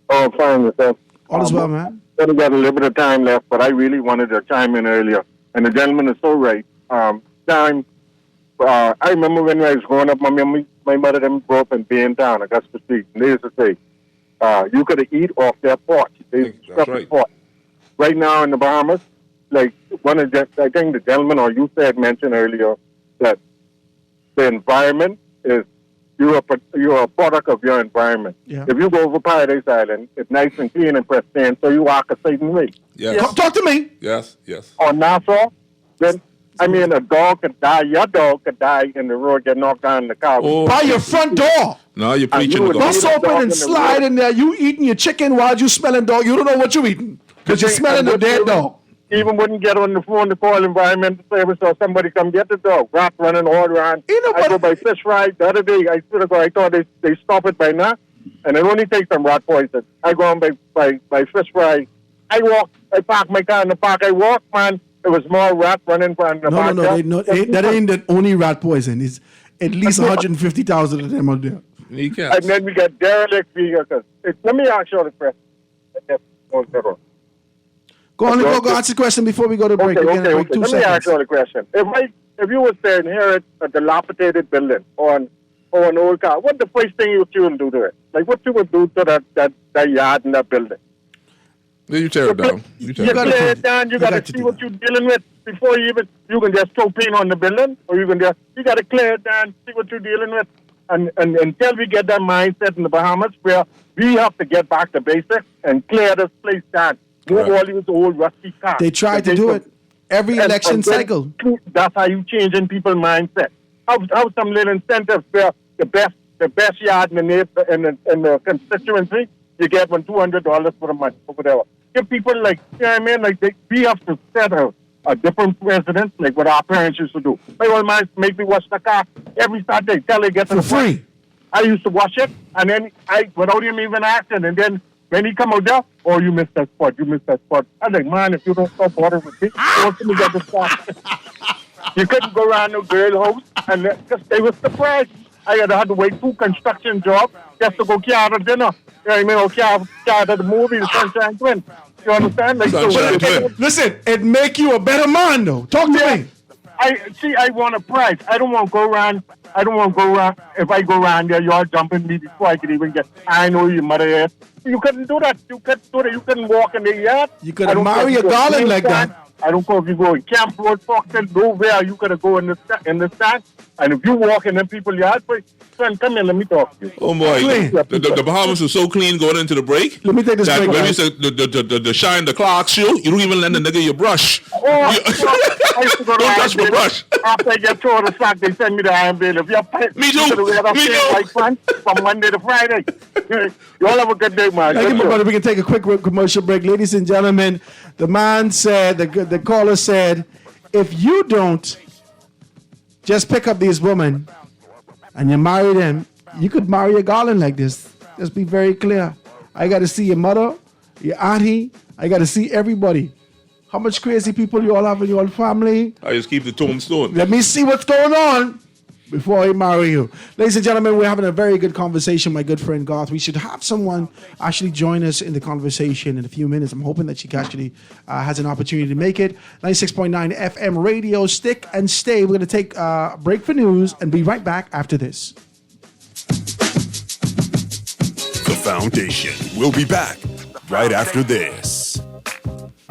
Oh, I'm fine with that. All is well, man. Only got a little bit of time left, but I really wanted to chime in earlier. And the gentleman is so right. I remember when I was growing up, my mother them grew up in Baintown, Augusta Street. And they used to say, you could eat off their porch. They scrub the porch. Right now in the Bahamas, like I think the gentleman or you mentioned earlier that the environment is you're a product of your environment. Yeah. If you go over Paradise Island, it's nice and clean and pristine, so you walk a certain way. Yes. Talk to me. Yes. On Nassau, then a dog could die. Your dog could die in the road, get knocked down in the car. By your front door. No, you're preaching the Bust gospel. open and slide in there. You eating your chicken while you smelling dog. You don't know what you're eating because you're smelling the dead dog. Even wouldn't get on the phone to call environmental service or somebody come get the dog. Rat running all around. I go by fish fry. The other day, I thought they stop it by now, and it only takes some rat poison. I go on by fish fry. I park my car in the park. I walk, man. There was more rat running from the park. No. That ain't the only rat poison. It's at least 150,000 of them out there. And then we got derelict vehicles. Let me ask you a question. Go answer the question before we go to break. Okay. Let me ask you a question. If you was to inherit a dilapidated building or an old car, what's the first thing you would do to it? Like what you would do to that yard in that building? Then you tear it down. You tear it down. You got to see what you're dealing with before you can just throw paint on the building, or you got to clear it down, see what you're dealing with, and until we get that mindset in the Bahamas, where we have to get back to basics and clear this place down. Move all these old rusty cars. They try to do it every election cycle. That's how you changing people's mindset. How some little incentives where the best yard in the constituency, you get $200 for a month or whatever. Give people we have to set a different precedent like what our parents used to do. My old man make me wash the car every Saturday till they get to the free. I used to wash it, and then without him even asking, and then when he come out there, you missed that spot. I'm like, man, if you don't stop water with me, what's going to get the spot? You couldn't go around no girl house, and they were surprised. I had to wait 2 construction jobs just to go carry dinner. You know what I mean? Or carry the movie, The Sunshine Twin. You understand? Listen, it make you a better man, though. Talk to me. I want a prize. I don't want to go around. If I go around there, you're jumping me before I can even get. I know your mother is. You couldn't do that. You couldn't walk in the yard. You could marry a garland like that. I don't care if you go in Camp Road, Foxton, nowhere. You could go in the stand. And if you walk in them people's yard, son, come here, let me talk to you. Oh boy, the Bahamas are so clean going into the break. Let me take this break. When you say the shine the clock shoe, you don't even let the nigga your brush. I used to go to don't touch my brush. After I get thrown the slack, they send me the iron bail. If you're me too. Like fun from Monday to Friday. You all have a good day, man. Thank you, brother. We can take a quick commercial break. Ladies and gentlemen, the man said, the caller said, if you don't just pick up these women and you marry them, you could marry a garland like this. Let's be very clear. I got to see your mother, your auntie. I got to see everybody. How much crazy people you all have in your family? I just keep the tombstone. Let me see what's going on before I marry you. Ladies and gentlemen, we're having a very good conversation, my good friend Garth. We should have someone actually join us in the conversation in a few minutes. I'm hoping that she actually has an opportunity to make it. 96.9 FM radio, stick and stay. We're going to take a break for news and be right back after this. The Foundation will be back right after this.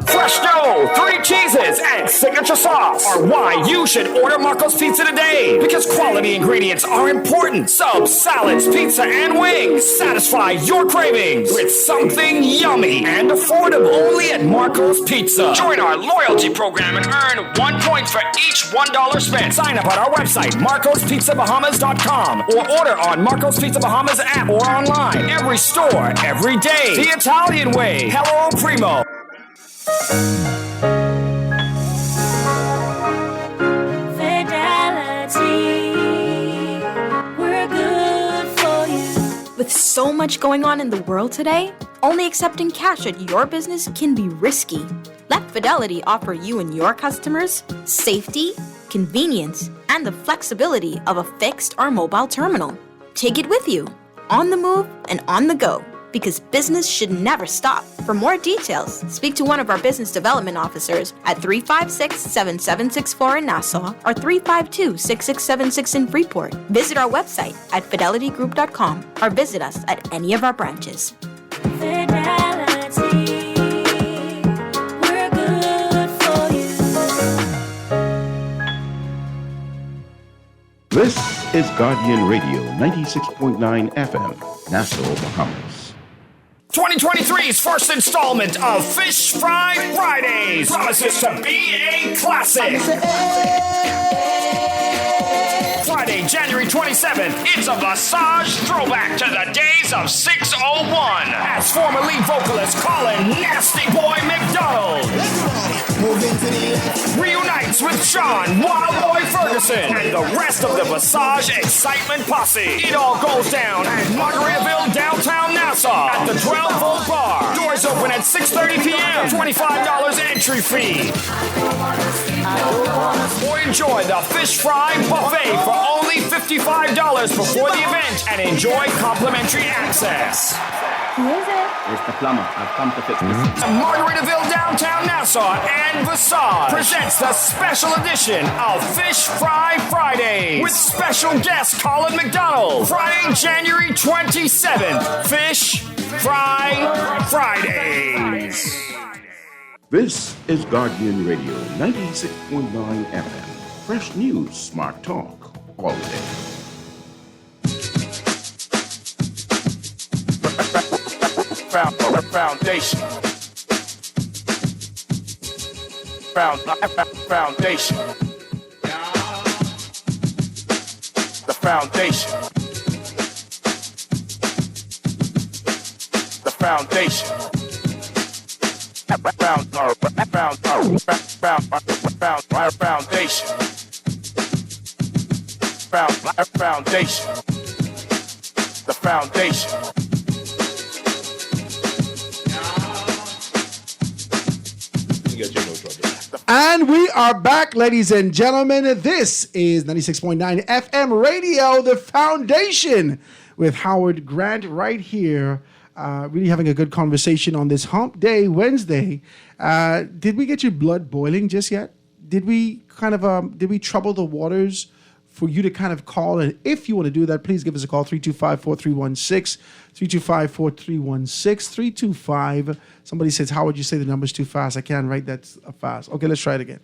Fresh dough, 3 cheeses, and signature sauce are why you should order Marco's Pizza today. Because quality ingredients are important. Subs, salads, pizza, and wings satisfy your cravings with something yummy and affordable. Only at Marco's Pizza. Join our loyalty program and earn 1 point for each $1 spent. Sign up at our website, marcospizzabahamas.com, or order on Marco's Pizza Bahamas app or online. Every store, every day. The Italian way. Hello, Primo. Fidelity, we're good for you. With so much going on in the world today, only accepting cash at your business can be risky. Let Fidelity offer you and your customers safety, convenience, and the flexibility of a fixed or mobile terminal. Take it with you, on the move and on the go. Because business should never stop. For more details, speak to one of our business development officers at 356-7764 in Nassau or 352-6676 in Freeport. Visit our website at fidelitygroup.com or visit us at any of our branches. Fidelity, we're good for you. This is Guardian Radio 96.9 FM, Nassau, Bahamas. 2023's first installment of Fish Fry Fridays promises to be a classic. Friday, January 27th, it's a Visage throwback to the days of 601 as former lead vocalist Colin Nasty Boy McDonald reunites with Sean Wild Boy Ferguson and the rest of the Visage Excitement Posse. It all goes down at Margaritaville, downtown Nassau at the 12-Volt Bar. Doors open at 6:30 p.m. $25 entry fee. Or enjoy the Fish Fry Buffet for only $55 before the event and enjoy complimentary access. Who is it? It's the plumber. I've come to fix this. Margaritaville, downtown Nassau and Visage presents the special edition of Fish Fry Fridays with special guest Colin McDonald. Friday, January 27th, Fish Fry Fridays. This is Guardian Radio 96.9 FM. Fresh news, smart talk, all day. Foundation. Foundation. The foundation. The foundation. Foundation. The foundation. And we are back, ladies and gentlemen. This is 96.9 FM Radio, The Foundation, with Howard Grant right here. Really having a good conversation on this Hump Day Wednesday. Did we get your blood boiling just yet? Did we did we trouble the waters for you to kind of call? And if you want to do that, please give us a call, 325-4316, 325-4316, 325. Somebody says, how would you say the numbers too fast? I can't write that fast. Okay, let's try it again.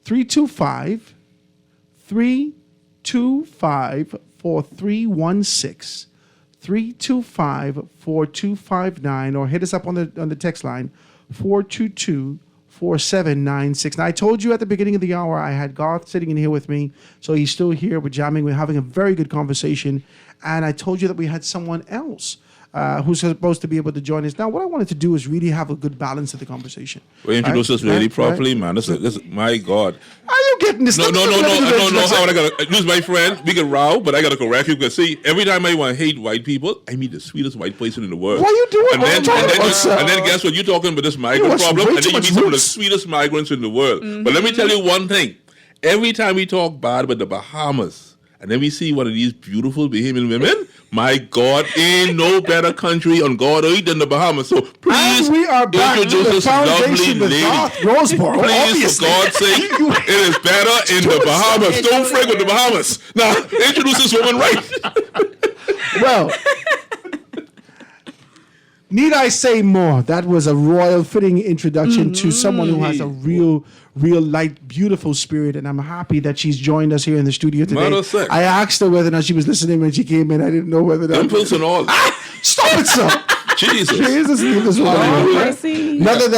325-4316, 325-4259, or hit us up on the text line, 422-4796. Now, I told you at the beginning of the hour I had Garth sitting in here with me, so he's still here. We're jamming. We're having a very good conversation. And I told you that we had someone else who's supposed to be able to join us. Now, what I wanted to do is really have a good balance of the conversation. Well, introduce us really properly, man. This is, my God. Are you getting this? No, Howard, I gotta lose my friend. We can row, but I gotta correct you because see, every time I want to hate white people, I meet the sweetest white person in the world. What are you doing? And then guess what? You're talking about this migrant problem, and then you meet some of the sweetest migrants in the world. Mm-hmm. But let me tell you one thing. Every time we talk bad about the Bahamas, and then we see one of these beautiful Bahamian women, my God, ain't no better country on God earth than the Bahamas. So please, we are back introduce this lovely lady. Roseboro, please, for God's sake, it is better in the Bahamas. Don't fret with the Bahamas. Now, introduce this woman right. Well, need I say more? That was a royal fitting introduction to someone who has a real light, beautiful spirit, and I'm happy that she's joined us here in the studio today. I asked her whether or not she was listening when she came in. I didn't know whether that impulse and all. Stop it, sir. Jesus.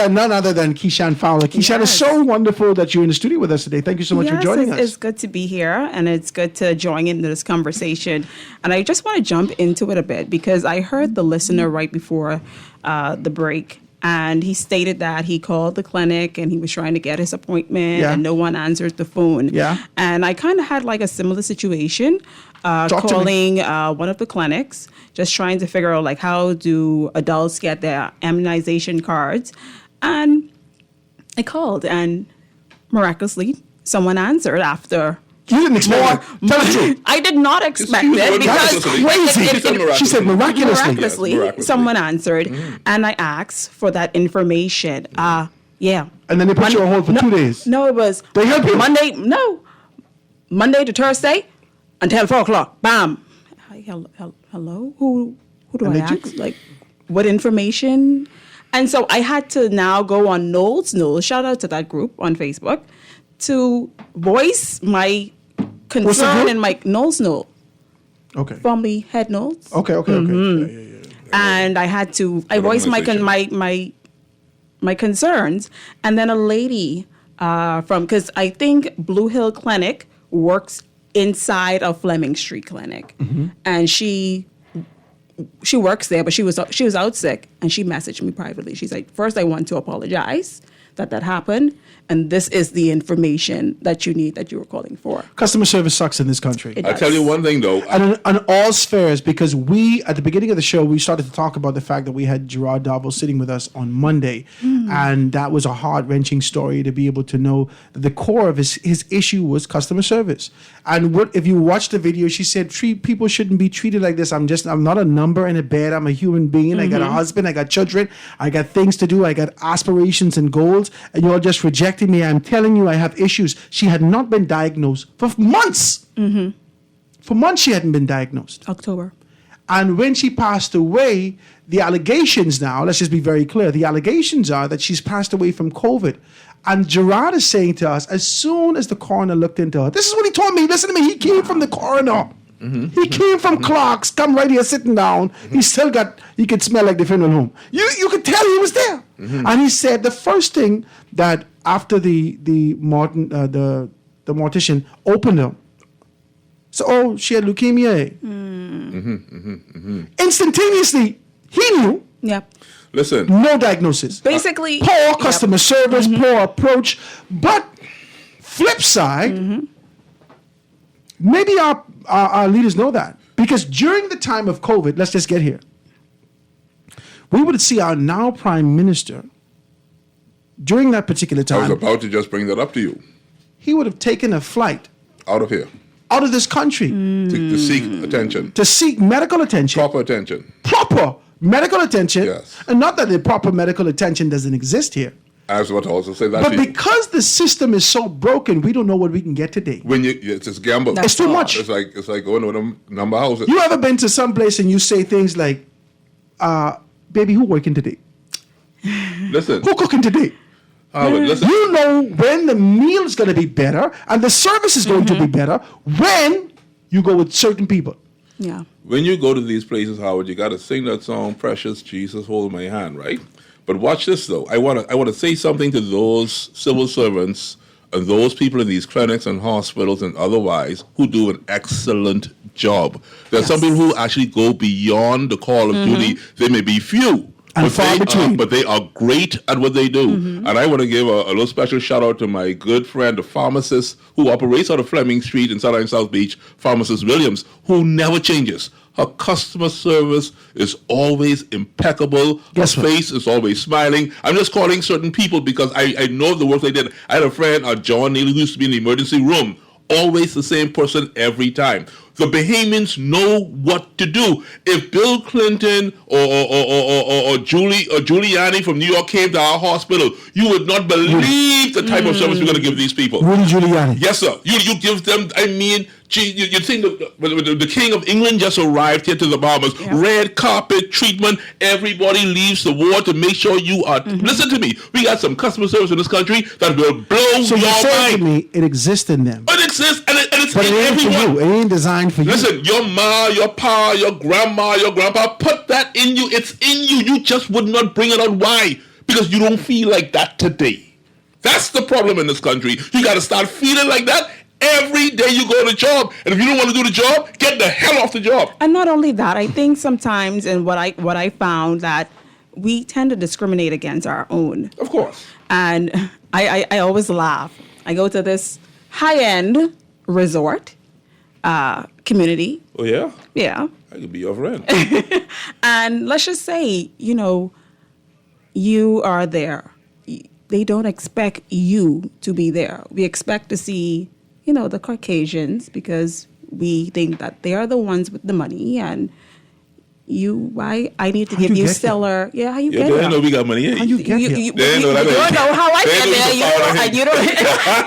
None other than Keishan Fowler. Keishan, it's so wonderful that you're in the studio with us today. Thank you so much for joining us. It's good to be here, and it's good to join into this conversation. And I just want to jump into it a bit because I heard the listener right before the break. And he stated that he called the clinic and he was trying to get his appointment and no one answered the phone. Yeah. And I kind of had like a similar situation calling one of the clinics, just trying to figure out like how do adults get their immunization cards. And I called and miraculously someone answered after. You didn't expect it. Tell the truth. I did not expect it because crazy. She said miraculously. Someone answered, and I asked for that information. Yeah. And then they put you on hold for 2 days. No, it was they help you? Monday to Thursday until 4:00. Bam. Hello. Who do I ask? with information. And so I had to now go on Knowles, shout out to that group on Facebook, to voice my concern and my Knowles. Okay. Formerly Head Knowles. Okay. And I had to, I voiced my concerns. And then a lady because I think Blue Hill Clinic works inside of Fleming Street Clinic. And she works there, but she was out sick, and she messaged me privately. She's like, first, I want to apologize that happened, and this is the information that you need, that you were calling for. Customer service sucks in this country. I'll tell you one thing, though. And on all spheres, because we, at the beginning of the show, we started to talk about the fact that we had Gerard Darville sitting with us on Monday. And that was a heart-wrenching story to be able to know that the core of his issue was customer service. And if you watch the video, she said, people shouldn't be treated like this. I'm not a number in a bed. I'm a human being. I got a husband. I got children. I got things to do. I got aspirations and goals. And you're just rejecting me. I'm telling you, I have issues. She had not been diagnosed for months. For months, she hadn't been diagnosed. October. And when she passed away, the allegations now, let's just be very clear, the allegations are that she's passed away from COVID. And Gerard is saying to us, as soon as the coroner looked into her, this is what he told me, listen to me, he came from the coroner. He came from Clark's, come right here sitting down. He still he could smell like the funeral home. You could tell he was there. And he said the first thing that after the mortician opened her, so, she had leukemia. Instantaneously, he knew. Yep. Listen. No diagnosis. Basically. Poor customer service, poor approach. But flip side, maybe our leaders know that. Because during the time of COVID, let's just get here, we would see our now Prime Minister, during that particular time. I was about to just bring that up to you. He would have taken a flight. Out of here. Out of this country. To seek attention. To seek medical attention. Proper attention. Proper medical attention. Yes. And not that the proper medical attention doesn't exist here. I was about to also say that. But because the system is so broken, we don't know what we can get today. It's a gamble. It's too much. It's like going to them number houses. You ever been to some place and you say things like, baby, who working today? Listen. Who cooking today? Listen. You know when the meal is going to be better and the service is going to be better when you go with certain people. Yeah. When you go to these places, Howard, you got to sing that song, Precious Jesus, Hold My Hand, right? But watch this, though. I want to say something to those civil servants and those people in these clinics and hospitals and otherwise who do an excellent job. There are some people who actually go beyond the call of duty. They may be few. But they are great at what they do. And I want to give a little special shout out to my good friend, the pharmacist who operates out of Fleming Street in South Beach, Pharmacist Williams, who never changes. Her customer service is always impeccable. Her face is always smiling. I'm just calling certain people because I know the work they did. I had a friend, John Neal, who used to be in the emergency room. Always the same person every time. The Bahamians know what to do. If Bill Clinton or Giuliani from New York came to our hospital, you would not believe the type of service we're going to give these people. Rudy Giuliani. Yes, sir. You give them, you think the King of England just arrived here to the Bahamas. Yeah. Red carpet treatment. Everybody leaves the ward to make sure you are. Listen to me. We got some customer service in this country that will blow so your mind. So you to me, it exists in them. It exists, and it's but in it ain't everyone. For you. It ain't designed for you. Listen, your ma, your pa, your grandma, your grandpa, put that in you. It's in you. You just would not bring it out. Why? Because you don't feel like that today. That's the problem in this country. You got to start feeling like that every day you go to the job. And if you don't want to do the job, get the hell off the job. And not only that, I think sometimes, and what I found, that we tend to discriminate against our own. Of course. And I always laugh. I go to this high-end resort community. Oh, yeah? Yeah. I could be your friend. And let's just say, you are there. They don't expect you to be there. We expect to see, the Caucasians because we think that they are the ones with the money and why I need to give you stellar. Yeah, how you get there? They know we got money. How you get there? You don't know how I get there. You don't.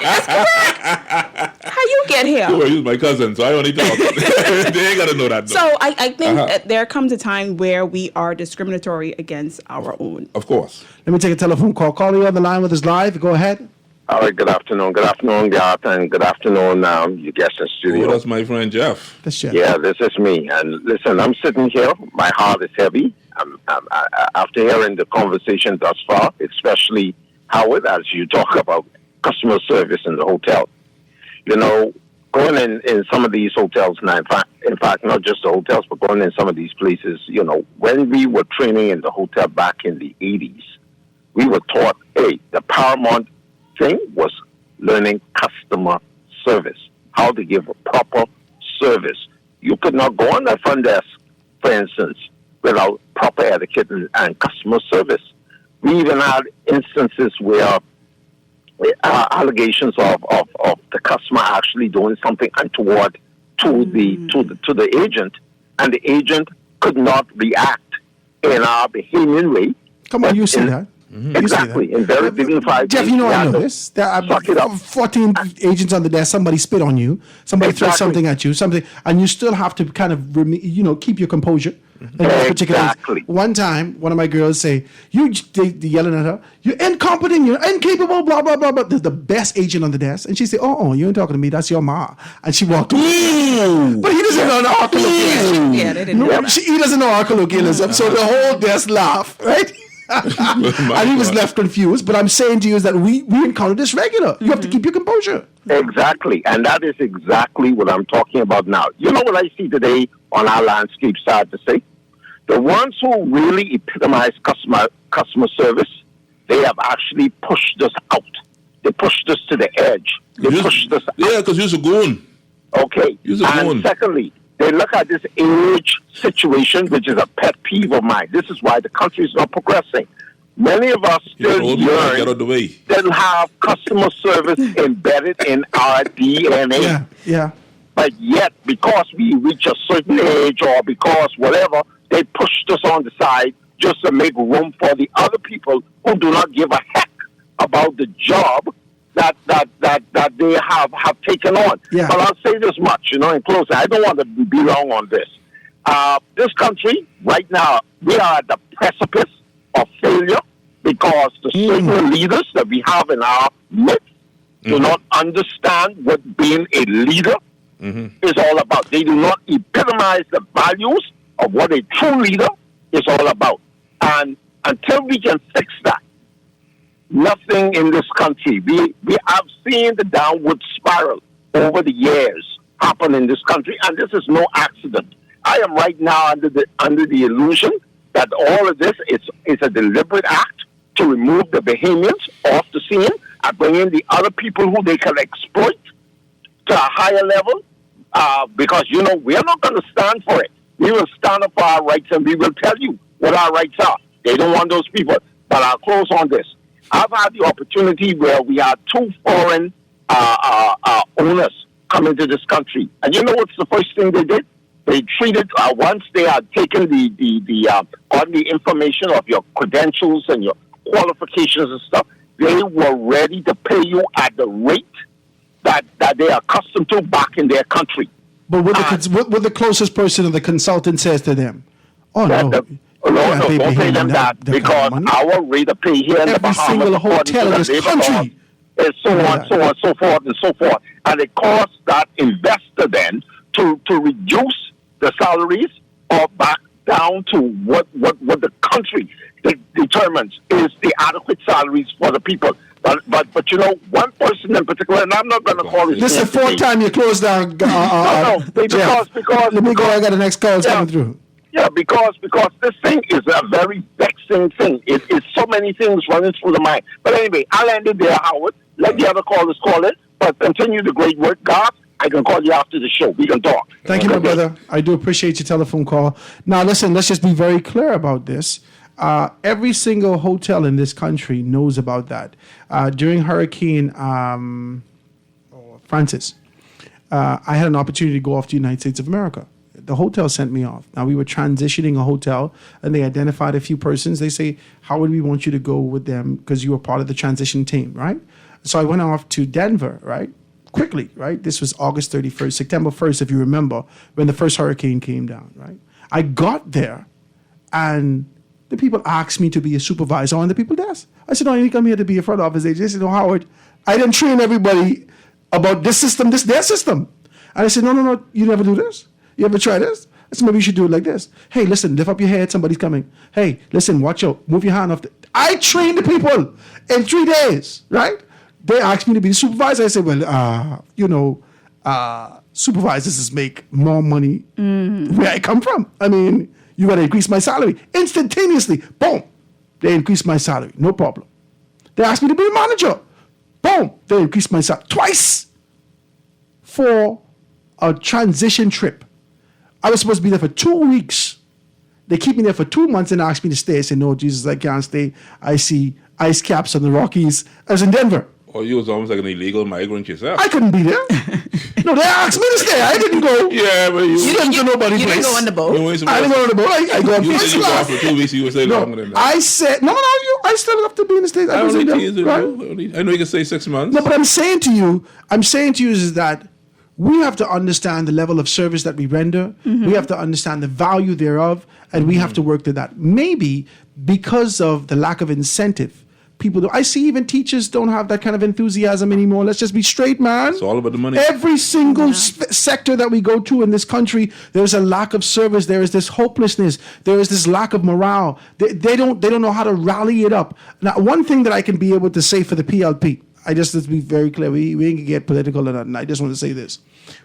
That's correct. How you get get here. Sure, he's my cousin, so I only talk. They ain't got to know that. Though. So I think that there comes a time where we are discriminatory against our own. Of course. Let me take a telephone call. Caller on the line with us live. Go ahead. All right, good afternoon. Good afternoon, Garth, and good afternoon, you guests in studio. Oh, that's my friend Jeff. That's Jeff. Yeah, this is me. And listen, I'm sitting here. My heart is heavy. After hearing the conversation thus far, especially Howard, as you talk about customer service in the hotel. You know, going in some of these hotels now, in fact, not just the hotels, but going in some of these places, you know, when we were training in the hotel back in the 80s, we were taught, hey, the paramount thing was learning customer service, how to give a proper service. You could not go on the front desk, for instance, without proper etiquette and customer service. We even had instances where allegations of the customer actually doing something untoward to the agent, and the agent could not react in our Bahamian way. Come on, you see that. Mm-hmm. Exactly, in very dignified. Jeff, you know I know this. There are 14 agents on the desk. Somebody spit on you. Somebody throws something at you. Something, and you still have to kind of, keep your composure. Exactly. One time, one of my girls say, they yelling at her, you're incompetent, you're incapable, blah, blah, blah, blah. There's the best agent on the desk. And she said, oh, you ain't talking to me. That's your ma. And she walked away. But he doesn't know colloquialism. Yeah, they didn't know that. He doesn't know our colloquialism. So the whole desk laughed, right? And he was left confused. But I'm saying to you is that we encounter this regular. You have to keep your composure. Exactly. And that is exactly what I'm talking about now. You know what I see today on our landscape side to say? The ones who really epitomize customer service, they have actually pushed us out. They pushed us to the edge. They pushed us out. Yeah, because you're a goon. Okay. And secondly, they look at this age situation, which is a pet peeve of mine. This is why the country is not progressing. Many of us still have customer service embedded in our DNA. Yeah. But yet, because we reach a certain age or because whatever, they pushed us on the side just to make room for the other people who do not give a heck about the job that they have taken on. Yeah. But I'll say this much, in closing. I don't want to be wrong on this. This country, right now, we are at the precipice of failure because the certain leaders that we have in our midst do not understand what being a leader is all about. They do not epitomize the values of what a true leader is all about. And until we can fix that, nothing in this country. We have seen the downward spiral over the years happen in this country, and this is no accident. I am right now under the illusion that all of this is a deliberate act to remove the Bahamians off the scene and bring in the other people who they can exploit to a higher level, because, we are not going to stand for it. We will stand up for our rights, and we will tell you what our rights are. They don't want those people. But I'll close on this. I've had the opportunity where we had two foreign owners come into this country. And you know what's the first thing they did? They treated, once they had taken gotten the information of your credentials and your qualifications and stuff, they were ready to pay you at the rate that they are accustomed to back in their country. But what the closest person or the consultant says to them? Oh, no. Don't pay them that because our rate of pay here in the Bahamas, single hotel in this country, is so on, so forth. And it costs that investor then to reduce the salaries or back down to what the country determines is the adequate salaries for the people. But one person in particular, and I'm not going to call his name. This is the fourth time you closed down. Because let me go. I got the next call coming through. Yeah, because this thing is a very vexing thing. It's so many things running through the mind. But anyway, I'll end it there, Howard. Let the other callers call it. But continue the great work. God, I can call you after the show. We can talk. Thank you, my brother. I do appreciate your telephone call. Now, listen, let's just be very clear about this. Every single hotel in this country knows about that. During Hurricane Francis, I had an opportunity to go off to the United States of America. The hotel sent me off. Now, we were transitioning a hotel, and they identified a few persons. They say, how would we want you to go with them because you were part of the transition team, right? So I went off to Denver, right? quickly, right? This was August 31st, September 1st, if you remember, when the first hurricane came down, right? I got there, and the people asked me to be a supervisor on the people desk. I said, no, you come here to be a front office agent. They said, no, Howard, I didn't train everybody about this system, their system. And I said, no, you never do this? You ever try this? I said, maybe you should do it like this. Hey, listen, lift up your head, somebody's coming. Hey, listen, watch out, move your hand off. I trained the people in 3 days, right? They asked me to be the supervisor. I said, well, supervisors make more money where I come from. I mean, you got to increase my salary. Instantaneously, boom, they increased my salary, no problem. They asked me to be a manager. Boom, they increased my salary twice for a transition trip. I was supposed to be there for 2 weeks. They keep me there for 2 months and ask me to stay. I said, no, Jesus, I can't stay. I see ice caps on the Rockies. I was in Denver. Or you was almost like an illegal migrant yourself. I couldn't be there. No, they asked me to stay. I didn't go. Yeah, but you didn't go nobody place. You didn't go on the boat. I didn't go on the boat. I go on you first said you class. go out for 2 weeks. You would say longer than that. I said, no, I still have to be in the States. I was only in teased there, right? I know you can say 6 months. No, but I'm saying to you is that we have to understand the level of service that we render. We have to understand the value thereof, and we have to work to that. Maybe because of the lack of incentive, I see even teachers don't have that kind of enthusiasm anymore. Let's just be straight, man. It's all about the money. Every single sector that we go to in this country, there's a lack of service. There is this hopelessness. There is this lack of morale. They don't know how to rally it up. Now, one thing that I can be able to say for the PLP, let's be very clear. We ain't gonna get political or nothing. I just want to say this.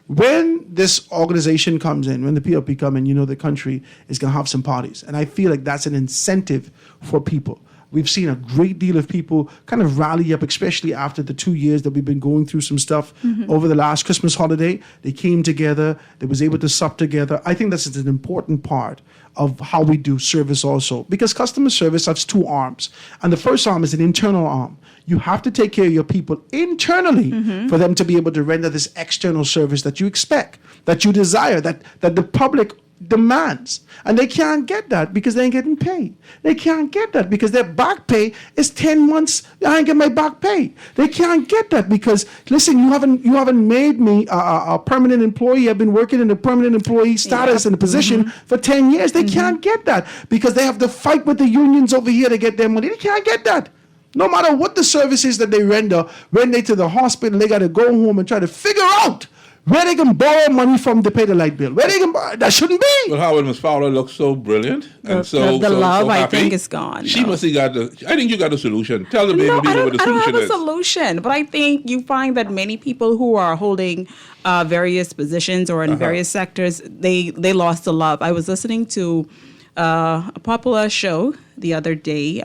When this organization comes in, when the PLP come in, the country is going to have some parties. And I feel like that's an incentive for people. We've seen a great deal of people kind of rally up, especially after the 2 years that we've been going through some stuff over the last Christmas holiday. They came together. They was able to sup together. I think that's an important part of how we do service also, because customer service has two arms. And the first arm is an internal arm. You have to take care of your people internally for them to be able to render this external service that you expect, that you desire, that the public demands. And they can't get that because they ain't getting paid. They can't get that because their back pay is 10 months. I ain't get my back pay. They can't get that because, listen, you haven't made me a permanent employee. I've been working in a permanent employee status in a position for 10 years. They can't get that because they have to fight with the unions over here to get their money. They can't get that. No matter what the services that they render, when they to the hospital, they got to go home and try to figure out where they can borrow money from to pay the light bill. Where they can borrow, that shouldn't be. But Howard, Ms. Fowler looks so brilliant. And the love, I think, is gone. She must have got I think you got the solution. Tell the baby what the solution is. I don't have a solution, but I think you find that many people who are holding various positions or in various sectors, they lost the love. I was listening to a popular show the other day,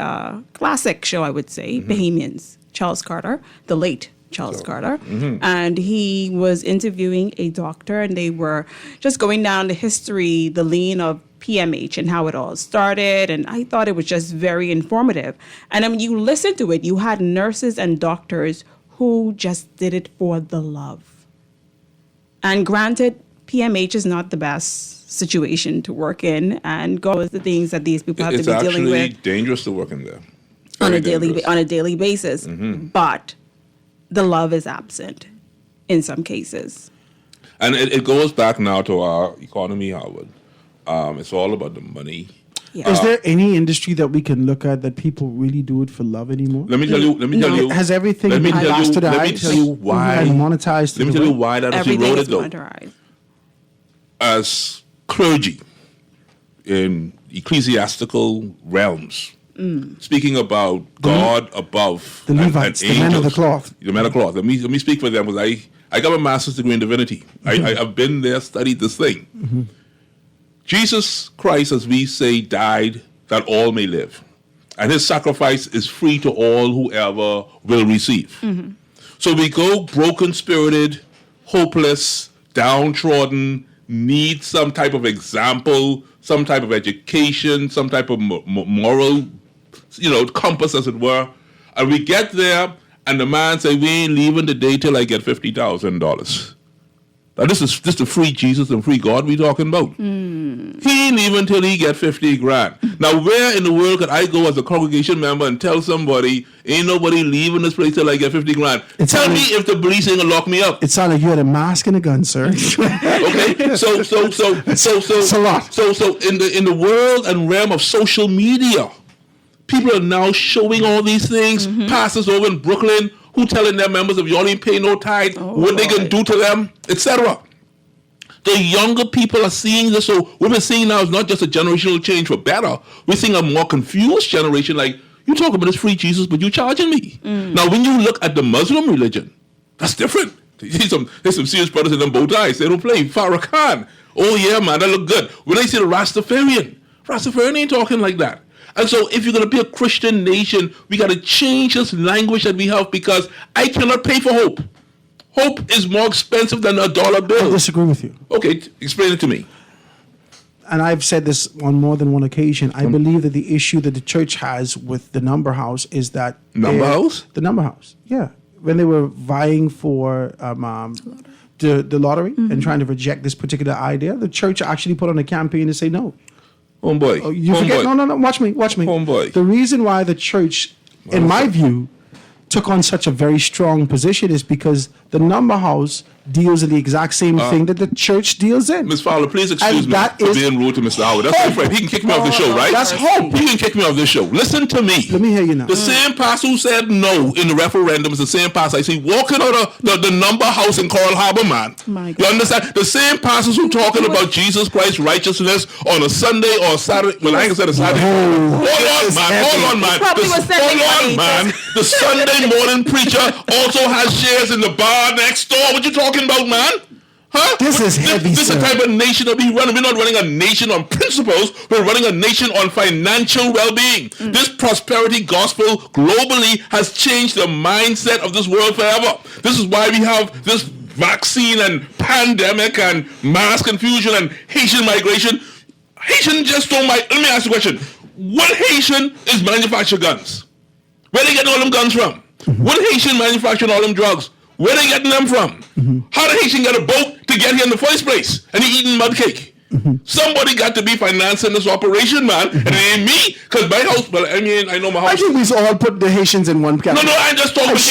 classic show, I would say, Bahamians, Charles Carter, the late Charles Carter, and he was interviewing a doctor, and they were just going down the history, the lean of PMH and how it all started, and I thought it was just very informative. And when you listen to it, you had nurses and doctors who just did it for the love. And granted, PMH is not the best situation to work in, and go with the things that these people have to be dealing with. It's actually dangerous to work in there. On a daily basis. But the love is absent in some cases. And it goes back now to our economy, Howard. It's all about the money. Yeah. Is there any industry that we can look at that people really do it for love anymore? Let me tell you. Has everything been passed to the Let me tell you why. And monetized. Let me tell you why that is eroded, though. As clergy in ecclesiastical realms, speaking about God above the Levites, and the men of the cloth. The men of the cloth. Let me speak for them because I got a master's degree in divinity. I've been there, studied this thing. Jesus Christ, as we say, died that all may live. And his sacrifice is free to all whoever will receive. So we go broken-spirited, hopeless, downtrodden, need some type of example, some type of education, some type of moral, compass, as it were. And we get there, and the man say, we ain't leaving today till I get $50,000. Now this is the free Jesus and free God we talking about. He ain't even till he get 50 grand. Now where in the world could I go as a congregation member and tell somebody ain't nobody leaving this place till I get 50 grand? Tell me if the police ain't gonna lock me up. It sounded like you had a mask and a gun, sir. Okay, so It's a lot. So in the world and realm of social media, people are now showing all these things. Pastors over in Brooklyn who telling their members if y'all ain't pay no tithe, what they gonna do to them, etc. The younger people are seeing this. So what we're seeing now is not just a generational change for better. We're seeing a more confused generation. Like, you talk about this free Jesus, but you charging me. Now, when you look at the Muslim religion, that's different. There's some serious brothers in them bow ties. They don't play. Farrakh Khan. Oh yeah, man, that look good. When I see the Rastafarian ain't talking like that. And so if you're going to be a Christian nation, we got to change this language that we have, because I cannot pay for hope. Hope is more expensive than $1 bill. I disagree with you. Okay, explain it to me. And I've said this on more than one occasion. I believe that the issue that the church has with the Number House is that... Number House? The Number House, yeah. When they were vying for the lottery and trying to reject this particular idea, the church actually put on a campaign to say no. Homeboy. Oh, you forget? No. Watch me. Homeboy. The reason why the church, in my view, took on such a very strong position is because the Number House deals in the exact same thing that the church deals in. Ms. Fowler, please excuse me for being rude to Mr. Howard. That's my friend. He can kick me off the show, right? That's hope. He can kick me off the show. Listen to me. Let me hear you now. The same pastor who said no in the referendum is the same pastor I see walking out of the Number House in Coral Harbor, man. You understand? The same pastors who talking about Jesus Christ's righteousness on a Sunday or Saturday. Well, I ain't gonna say a Saturday. Hold on, man. The Sunday morning preacher also has shares in the bar next door. What you talking about, man? Huh? This is heavy, This is the type of nation that we run. We're not running a nation on principles. We're running a nation on financial well-being. This prosperity gospel globally has changed the mindset of this world forever. This is why we have this vaccine and pandemic and mass confusion and Haitian migration. Haitian just don't mind. Let me ask you a question. What Haitian is manufacture guns? Where they getting all them guns from? What Haitian manufacturing all them drugs? Where they getting them from? How the Haitian get a boat to get here in the first place? And he eating mud cake. Somebody got to be financing this operation, man. And it ain't me, because my house, well, I mean, I know my house. I think we all put the Haitians in one category. No, I'm just talking about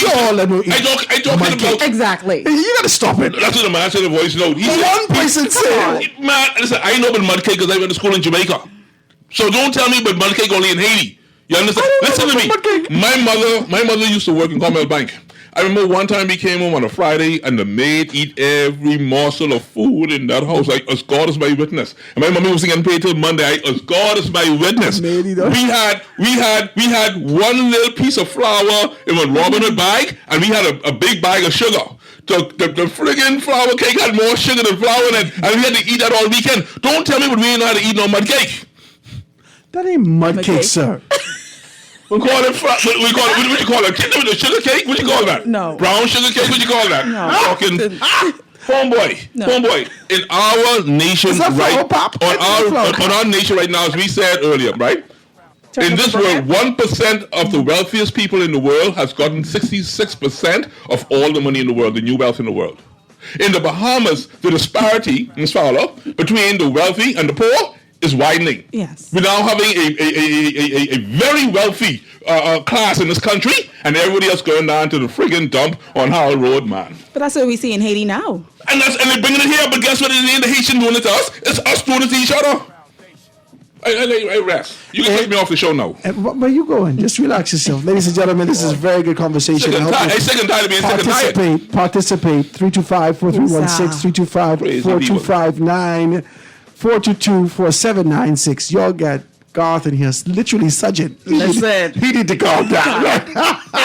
I talking about. Exactly. You got to stop it. That's what the man said in the voice note. He said, one person said. Man, listen, I know about mud cake because I went to school in Jamaica. So don't tell me about mud cake only in Haiti. You understand? Listen to me. My mother used to work in Carmel Bank. I remember one time we came home on a Friday and the maid eat every morsel of food in that house. Like, as God is my witness. And my mommy was getting paid till Monday. As God is my witness. We had one little piece of flour in a Robin Hood bag, and we had a big bag of sugar. The friggin' flour cake had more sugar than flour in it, and we had to eat that all weekend. Don't tell me we ain't know how to eat no mud cake. That ain't mud cake, sir. We call it, what you call it? The sugar cake? What you call that? No. Brown sugar cake? What you call that? No. Homeboy. In our nation, on our nation right now, as we said earlier, right? In this world, 1% of the wealthiest people in the world has gotten 66% of all the money in the world, the new wealth in the world. In the Bahamas, the disparity, Ms. Fowler, between the wealthy and the poor is widening. Yes. We're now having a very wealthy class in this country, and everybody else going down to the friggin' dump on Howell Road, man. But that's what we see in Haiti now. And they're bringing it here, but guess what? It ain't the Haitian doing it to us. It's us doing it to each other. Hey, rest. You can take me off the show now. Where you going? Just relax yourself. Ladies and gentlemen, this is a very good conversation. Second time to being second tired. Participate. 325-4316, 325-425-9. 422-4796. Y'all got Garth in here literally sudsing. Listen. He need to calm down. Get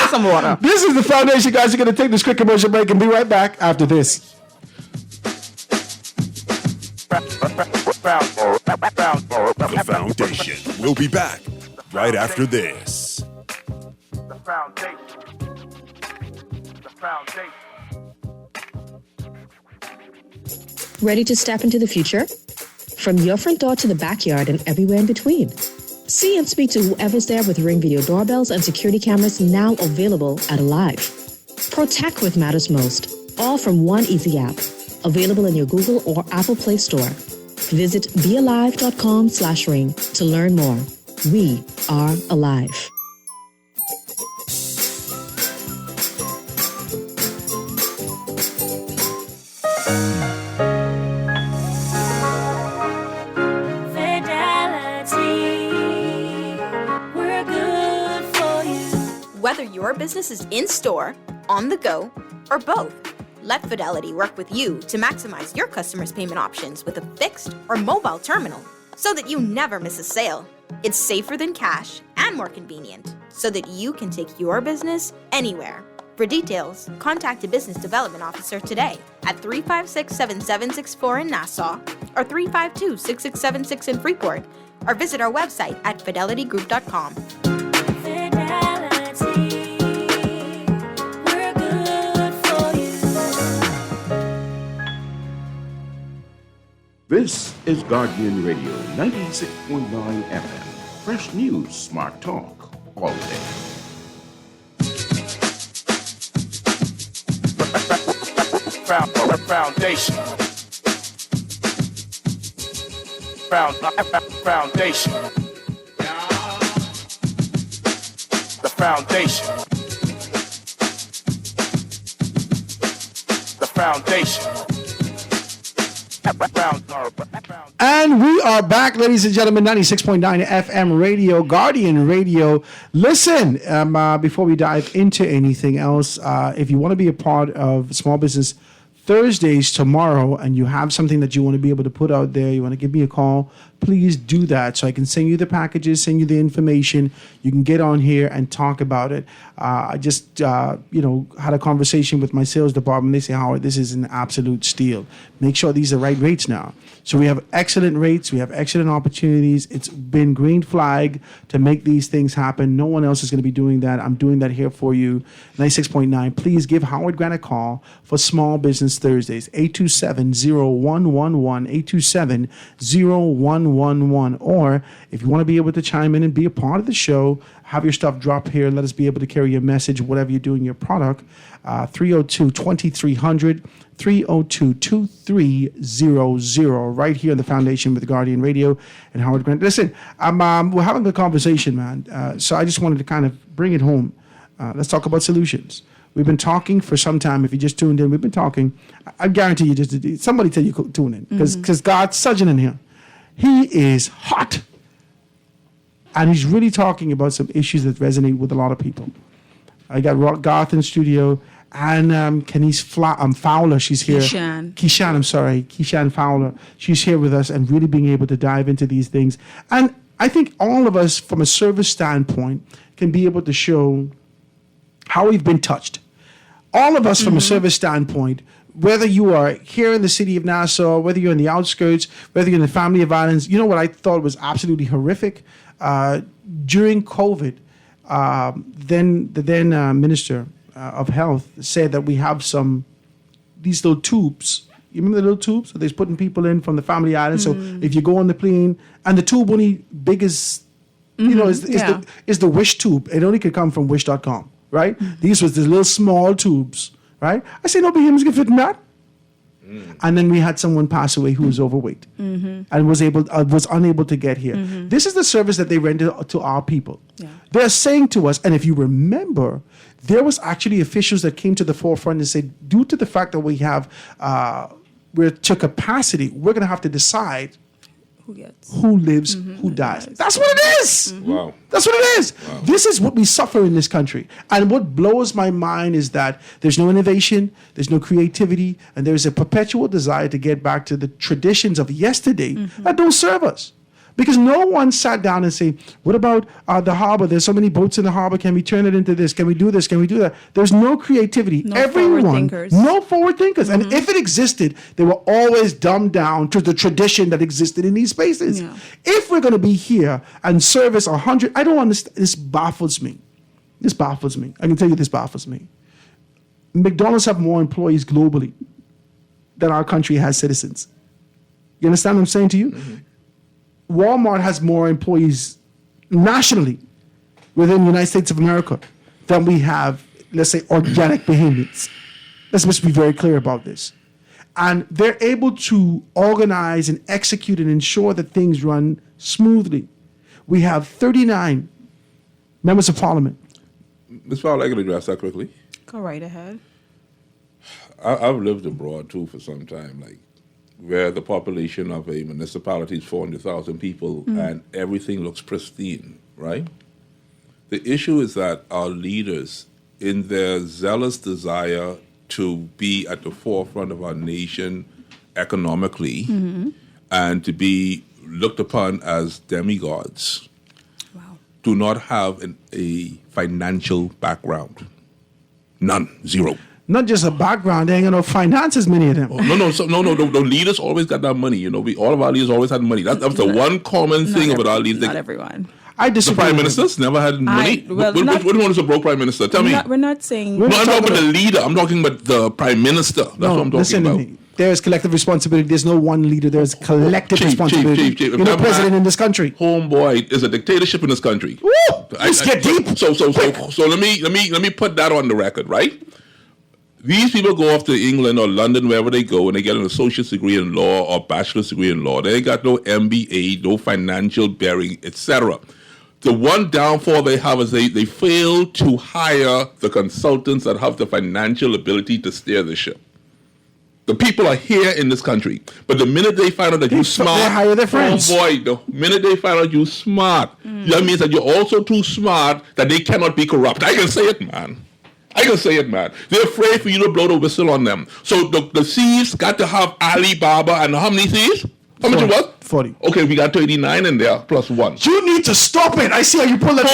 some water. This is the Foundation, guys. We're going to take this quick commercial break and be right back after this. The Foundation. We'll be back right after this. The Foundation. The Foundation. Ready to step into the future? From your front door to the backyard and everywhere in between. See and speak to whoever's there with Ring Video doorbells and security cameras now available at Alive. Protect what matters most, all from one easy app. available in your Google or Apple Play Store. Visit bealive.com/ring to learn more. We are alive. Whether your business is in-store, on the go, or both, let Fidelity work with you to maximize your customers' payment options with a fixed or mobile terminal so that you never miss a sale. It's safer than cash and more convenient so that you can take your business anywhere. For details, contact a business development officer today at 356-7764 in Nassau or 352-6676 in Freeport, or visit our website at fidelitygroup.com. This is Guardian Radio 96.9 FM. Fresh news, smart talk, all day. Foundation. Foundation. The foundation. The foundation. And we are back, ladies and gentlemen, 96.9 FM radio, Guardian Radio. Listen, before we dive into anything else, if you want to be a part of Small Business Thursdays tomorrow and you have something that you want to be able to put out there, you want to give me a call, please do that so I can send you the packages, send you the information. You can get on here and talk about it. I just, had a conversation with my sales department. They say, Howard, this is an absolute steal. Make sure these are the right rates now. So we have excellent rates. We have excellent opportunities. It's been green flag to make these things happen. No one else is going to be doing that. I'm doing that here for you. 96.9. Please give Howard Grant a call for Small Business Thursdays. 827-0111. 827-0111. Or if you want to be able to chime in and be a part of the show, have your stuff drop here. Let us be able to carry your message, whatever you're doing, your product. 302-2300. 302-2300, right here in the Foundation with Guardian Radio and Howard Grant. Listen, we're having a conversation, man. So I just wanted to kind of bring it home. Let's talk about solutions. We've been talking for some time. If you just tuned in, we've been talking. I guarantee you, just somebody tell you to tune in because God's surging in here. He is hot, and he's really talking about some issues that resonate with a lot of people. I got Garth in studio. And Kenise Fowler, she's here. Keishan Fowler. She's here with us and really being able to dive into these things. And I think all of us, from a service standpoint, can be able to show how we've been touched. All of us, from a service standpoint, whether you are here in the city of Nassau, whether you're in the outskirts, whether you're in the family of violence, you know what I thought was absolutely horrific? During COVID, the then minister of health said that we have these little tubes. You remember the little tubes that they're putting people in from the family island? So if you go on the plane and the tube only big as, is the Wish tube. It only could come from wish.com, right? These was the little small tubes, right? I say, no, but humans can fit in that. And then we had someone pass away who was overweight and was unable to get here. This is the service that they rendered to our people. Yeah. They're saying to us, and if you remember, there was actually officials that came to the forefront and said, due to the fact that we have, we're to capacity, we're going to have to decide who lives, who dies. That's what it is. Wow. That's what it is. Wow. This is what we suffer in this country. And what blows my mind is that there's no innovation, there's no creativity, and there's a perpetual desire to get back to the traditions of yesterday that don't serve us. Because no one sat down and say, what about the harbor? There's so many boats in the harbor. Can we turn it into this? Can we do this? Can we do that? There's no creativity. No forward thinkers. No forward thinkers. And if it existed, they were always dumbed down to the tradition that existed in these spaces. Yeah. If we're going to be here and service 100, I don't understand. This baffles me. This baffles me. I can tell you this baffles me. McDonald's have more employees globally than our country has citizens. You understand what I'm saying to you? Walmart has more employees nationally within the United States of America than we have, let's say, organic behemoths. Let's be very clear about this. And they're able to organize and execute and ensure that things run smoothly. We have 39 members of parliament. Ms. Fowler, I can address that quickly. Go right ahead. I've lived abroad too for some time, like where the population of a municipality is 400,000 people and everything looks pristine, right? The issue is that our leaders, in their zealous desire to be at the forefront of our nation economically and to be looked upon as demigods, do not have a financial background. None. Zero. Not just a background, they ain't got no finances, many of them. Oh, no. The leaders always got that money. You know, all of our leaders always had money. That was the one common thing about our leaders. Not everyone. I disagree. The prime ministers never had money. Which one is a broke prime minister? Tell me. We're not saying. I'm talking about the leader. I'm talking about the prime minister. That's what I'm talking about. There is collective responsibility. There's no one leader. There's collective responsibility. Chief. You're no president in this country. Homeboy, is a dictatorship in this country. Woo! Let's get deep. So let me put that on the record, right? These people go off to England or London, wherever they go, and they get an associate's degree in law or bachelor's degree in law. They ain't got no MBA, no financial bearing, etc. The one downfall they have is they fail to hire the consultants that have the financial ability to steer the ship. The people are here in this country, but the minute they find out that you're smart, they hire their friends. Oh boy, the minute they find out you're smart, that means that you're also too smart that they cannot be corrupt. I can say it, man. They're afraid for you to blow the whistle on them. So the thieves got to have Alibaba and how many thieves? How much it was? 40. Okay, we got 39 in there, plus one. You need to stop it. I see how you pull that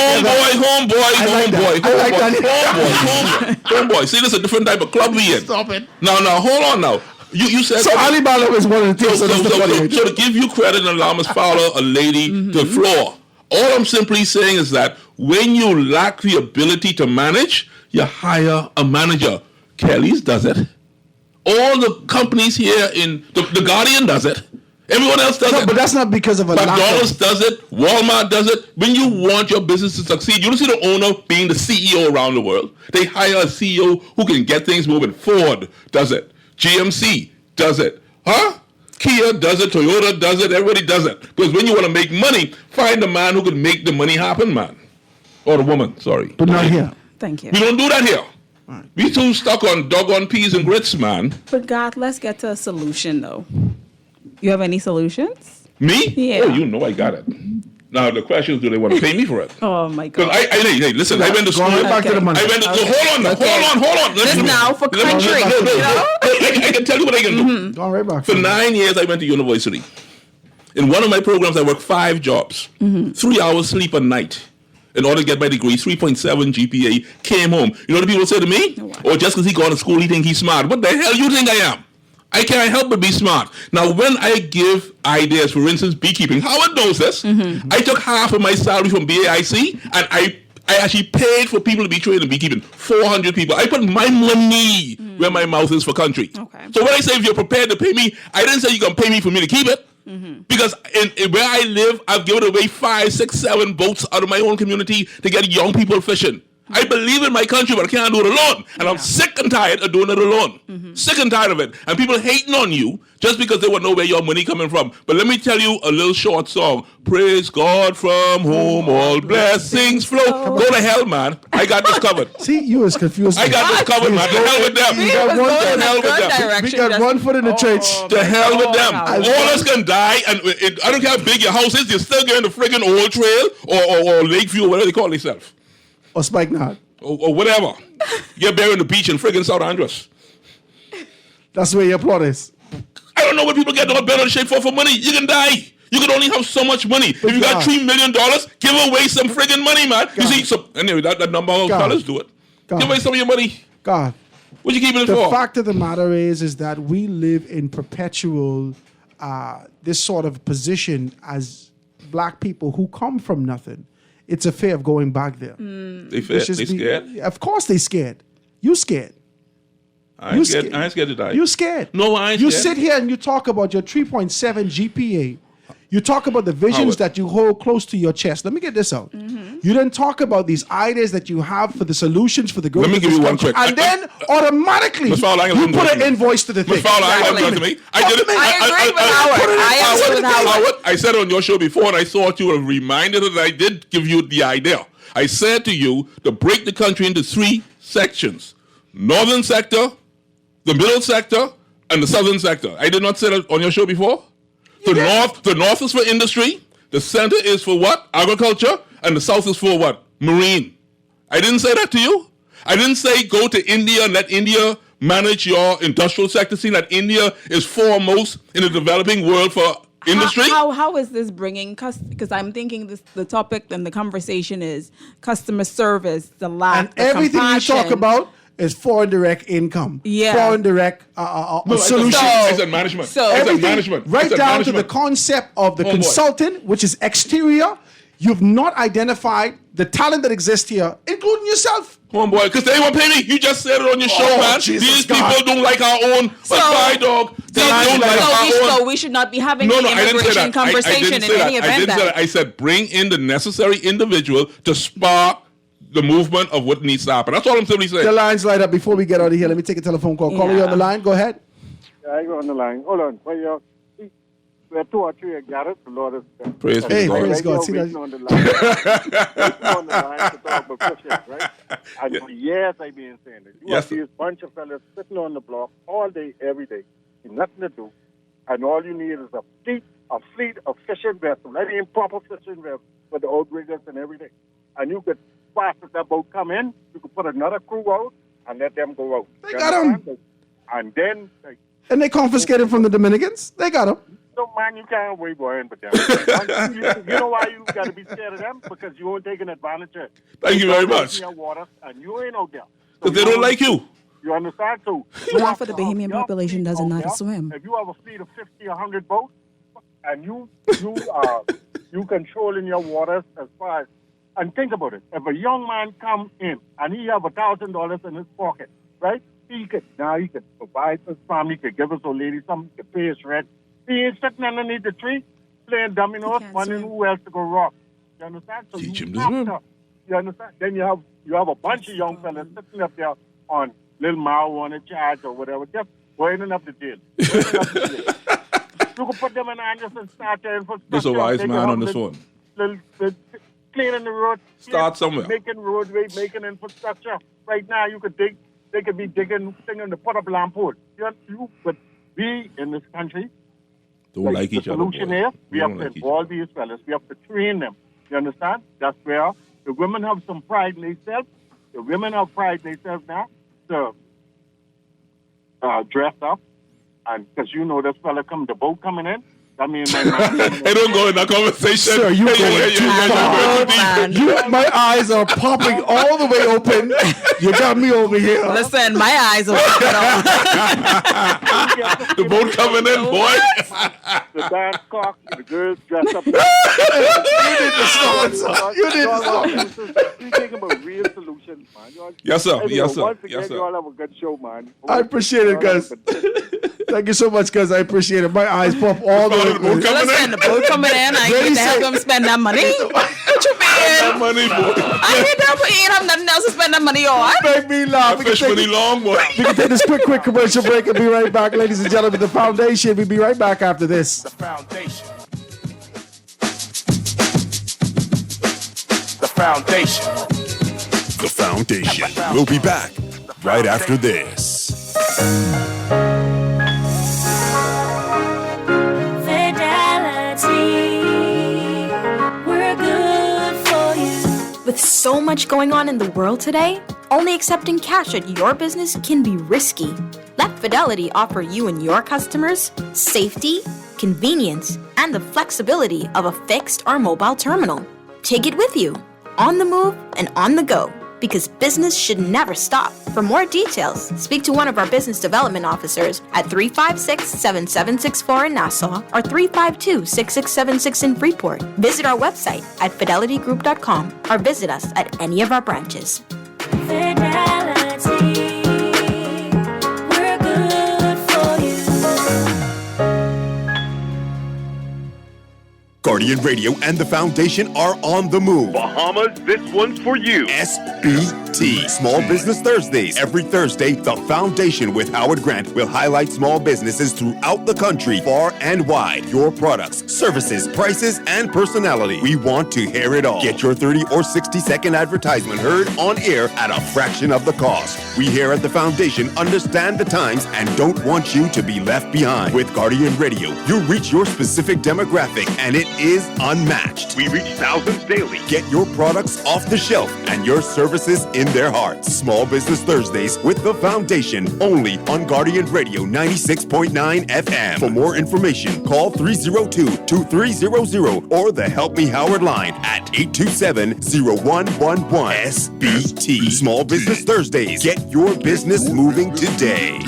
Homeboy. See, this is a different type of club we in. Stop it. Now, hold on now. You said so. Alibaba is one of the things. So to give you credit and allow Ms. Fowler, a lady, to floor. All I'm simply saying is that when you lack the ability to manage, you hire a manager. Kelly's does it. All the companies here in the Guardian does it. Everyone else does it. But that's not because of a McDonald's does it. Walmart does it. When you want your business to succeed, you don't see the owner being the CEO around the world. They hire a CEO who can get things moving. Ford does it. GMC does it. Kia does it. Toyota does it. Everybody does it. Because when you want to make money, find a man who can make the money happen, man. Or the woman, sorry. But not here. Thank you. We don't do that here. We too stuck on doggone peas and grits, man. But God, let's get to a solution, though. You have any solutions? Me? Yeah. Oh, you know I got it. Now the question is, do they want to pay me for it? Oh my God! Hey, listen. I went to school. Back to the money. I went to hold on. This now for country. I can tell you what I can do. Go right back. For 9 years, I went to university. In one of my programs, I worked 5 jobs, 3 hours sleep a night. In order to get my degree, 3.7 GPA, came home. You know what people say to me? Oh, just because he gone to school, he think he's smart. What the hell you think I am? I can't help but be smart. Now, when I give ideas, for instance, beekeeping, Howard knows this. I took half of my salary from BAIC, and I actually paid for people to be trained in beekeeping. 400 people. I put my money where my mouth is for country. Okay. So when I say if you're prepared to pay me, I didn't say you're going to pay me for me to keep it. Because in where I live, I've given away 5, 6, 7 boats out of my own community to get young people fishing. I believe in my country, but I can't do it alone. And I'm sick and tired of doing it alone. Sick and tired of it. And people hating on you just because they want to know where your money coming from. But let me tell you a little short song. Praise God from whom all blessings flow. Go to hell, man. I got this covered. See, you was confused. I got this covered, man. To hell with them. We got one foot in the church. To hell with them. All us can die, and I don't care how big your house is, you're still getting the friggin' Old Trail or Lakeview, whatever they call themselves. Or Spikenard. Or whatever. You're buried on the beach in friggin' South Andres. That's where your plot is. I don't know what people get all bent on shape for money. You can die. You can only have so much money. If you got $3 million, give away some friggin' money, man. You see, so anyway, that number of fellas do it. Give away some of your money. God. What you keeping it for? The fact of the matter is that we live in perpetual this sort of position as black people who come from nothing. It's a fear of going back there. They scared? Of course they scared. You scared. I ain't scared to die. You scared. No, I ain't You scared. sit here and you talk about your 3.7 GPA. You talk about the visions Howard. that you hold close to your chest. Let me get this out. You then talk about these ideas that you have for the solutions for the growth Let me of give this you one country. quick. And then automatically, Ms. Fowler, I ain't you gonna put listen an to you. invoice to the thing. Ms. Fowler, I ain't gonna listen to me. I did it. I agree with Howard. Howard, I said on your show before, and I thought you were reminded that I did give you the idea. I said to you to break the country into 3 sections: northern sector, the middle sector, and the southern sector. I did not say that on your show before. The north is for industry, the center is for what? Agriculture, and the south is for what? Marine. I didn't say that to you. I didn't say go to India and let India manage your industrial sector. See that India is foremost in the developing world for industry. How is this bringing because I'm thinking the topic and the conversation is customer service, the lack, And the everything compassion. you talk about is foreign direct income. Yeah. Foreign direct solutions. I said management. I said Everything, management. I right said down to management. the concept of the Homeboy. consultant, which is exterior. You've not identified the talent that exists here, including yourself. Homeboy, because they won't pay me. You just said it on your show, man. Jesus These God. people don't like our own. But by dog, they don't like our own. So we should not be having No, the I didn't say immigration that. conversation I didn't in say any that. I event. didn't say that. I said bring in the necessary individual to spark the movement of what needs to happen. That's all I'm simply saying. The lines light up. Before we get out of here, let me take a telephone call. Caller, you on the line. Go ahead. Yeah, I go on the line. Hold on. We're 2 or 3 gathered. The Lord is there. Praise Hey, God. praise God. See Waiting that? on the line. Waiting on the line to talk about fishing, right? And for years I've been saying it. You Yes, have these bunch of fellas sitting on the block all day, every day, with nothing to do, and all you need is a fleet of fishing vessels, I mean proper fishing vessels with the outriggers and everything. And you could fast as that boat come in, you could put another crew out and let them go out. They You got 'em. understand? And then, like, And they confiscated from the Dominicans. They got them. so, man, you can't wait going but them. you know why you got to be scared of them? Because you ain't taking advantage of it. Thank you very much. Your water, and you ain't out there. Because they don't like you. You understand? So, Half of the Bahamian population doesn't know how to swim. if you have a fleet of 50 or 100 boats, and you controlling your waters as far as, and think about it. If a young man come in and he have $1,000 in his pocket, right? He could provide for his family, he could give his old lady something, he could pay his rent. He ain't sitting underneath the tree playing dominoes, wondering who else to go rob. You understand? So Teach you him to have swim. to- You understand? Then you have a bunch of young fellas sitting up there on little marijuana charge or whatever, just waiting up the jail. Waiting up the jail. You can put them in Anderson, start their infrastructure. There's a wise They can man have on this little- one. little cleaning the road. Start somewhere. Making roadway, making infrastructure. Right now, you could dig. They could be digging to put up lamp poles. But we in this country, Don't like each the other. solution boy. is we We have don't to like each involve these fellas. We have to train them. You understand? That's where the women have some pride in themselves. The women have pride in themselves now to dress up. And because this fella the boat coming in. I mean, my man, Hey, don't go in that conversation. Sir, you Hey, going too far. My eyes are popping all the way open. You got me over here. Listen, my eyes are The boat coming in, boy. the dance cock, the girls dressed up. You did the start. You did the start. We're thinking about real solutions, man. Yes, sir. Anyway, Yes, sir. Once again, Yes, sir. you all have a good show, man. I appreciate it, Gus. Thank you so much, Gus. I appreciate it. My eyes pop all the way. Listen, the boat coming in, I Really need to help say- him spend that money. What you mean? Money, boy. I need to help him. He ain't have nothing else to spend that money on. Make me laugh. We can Fish money long, boy. We can take this quick commercial break and be right back, ladies and gentlemen. The Foundation. We'll be right back after this. The foundation. The foundation. The Foundation. We'll be back right after this. We're good for you. With so much going on in the world today, only accepting cash at your business can be risky. Let Fidelity offer you and your customers safety, convenience, and the flexibility of a fixed or mobile terminal. Take it with you, on the move and on the go, because business should never stop. For more details, speak to one of our business development officers at 356-7764 in Nassau or 352-6676 in Freeport. Visit our website at fidelitygroup.com or visit us at any of our branches. Fidelity, we're good. Guardian Radio and the Foundation are on the move. Bahamas, this one's for you. SBT, Small Business Thursdays. Every Thursday, the Foundation with Howard Grant will highlight small businesses throughout the country, far and wide. Your products, services, prices, and personality. We want to hear it all. Get your 30 or 60-second advertisement heard on air at a fraction of the cost. We here at the Foundation understand the times and don't want you to be left behind. With Guardian Radio, you reach your specific demographic and it is unmatched. We reach thousands daily. Get your products off the shelf and your services in their hearts. Small Business Thursdays with the Foundation, only on Guardian Radio 96.9 FM. For more information, call 302-2300 or the Help Me Howard line at 827-0111. SBT, Small Business Thursdays. Get your business moving today.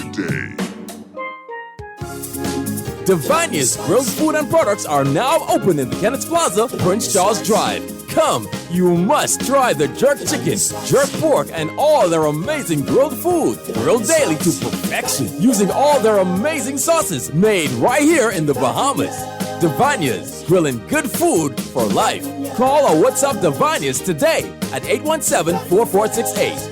Divania's grilled food and products are now open in the Kenneth Plaza, Prince Charles Drive. Come, you must try the jerk chicken, jerk pork, and all their amazing grilled food. Grilled daily to perfection using all their amazing sauces made right here in the Bahamas. Divania's, grilling good food for life. Call or WhatsApp Divania's today at 817-4468.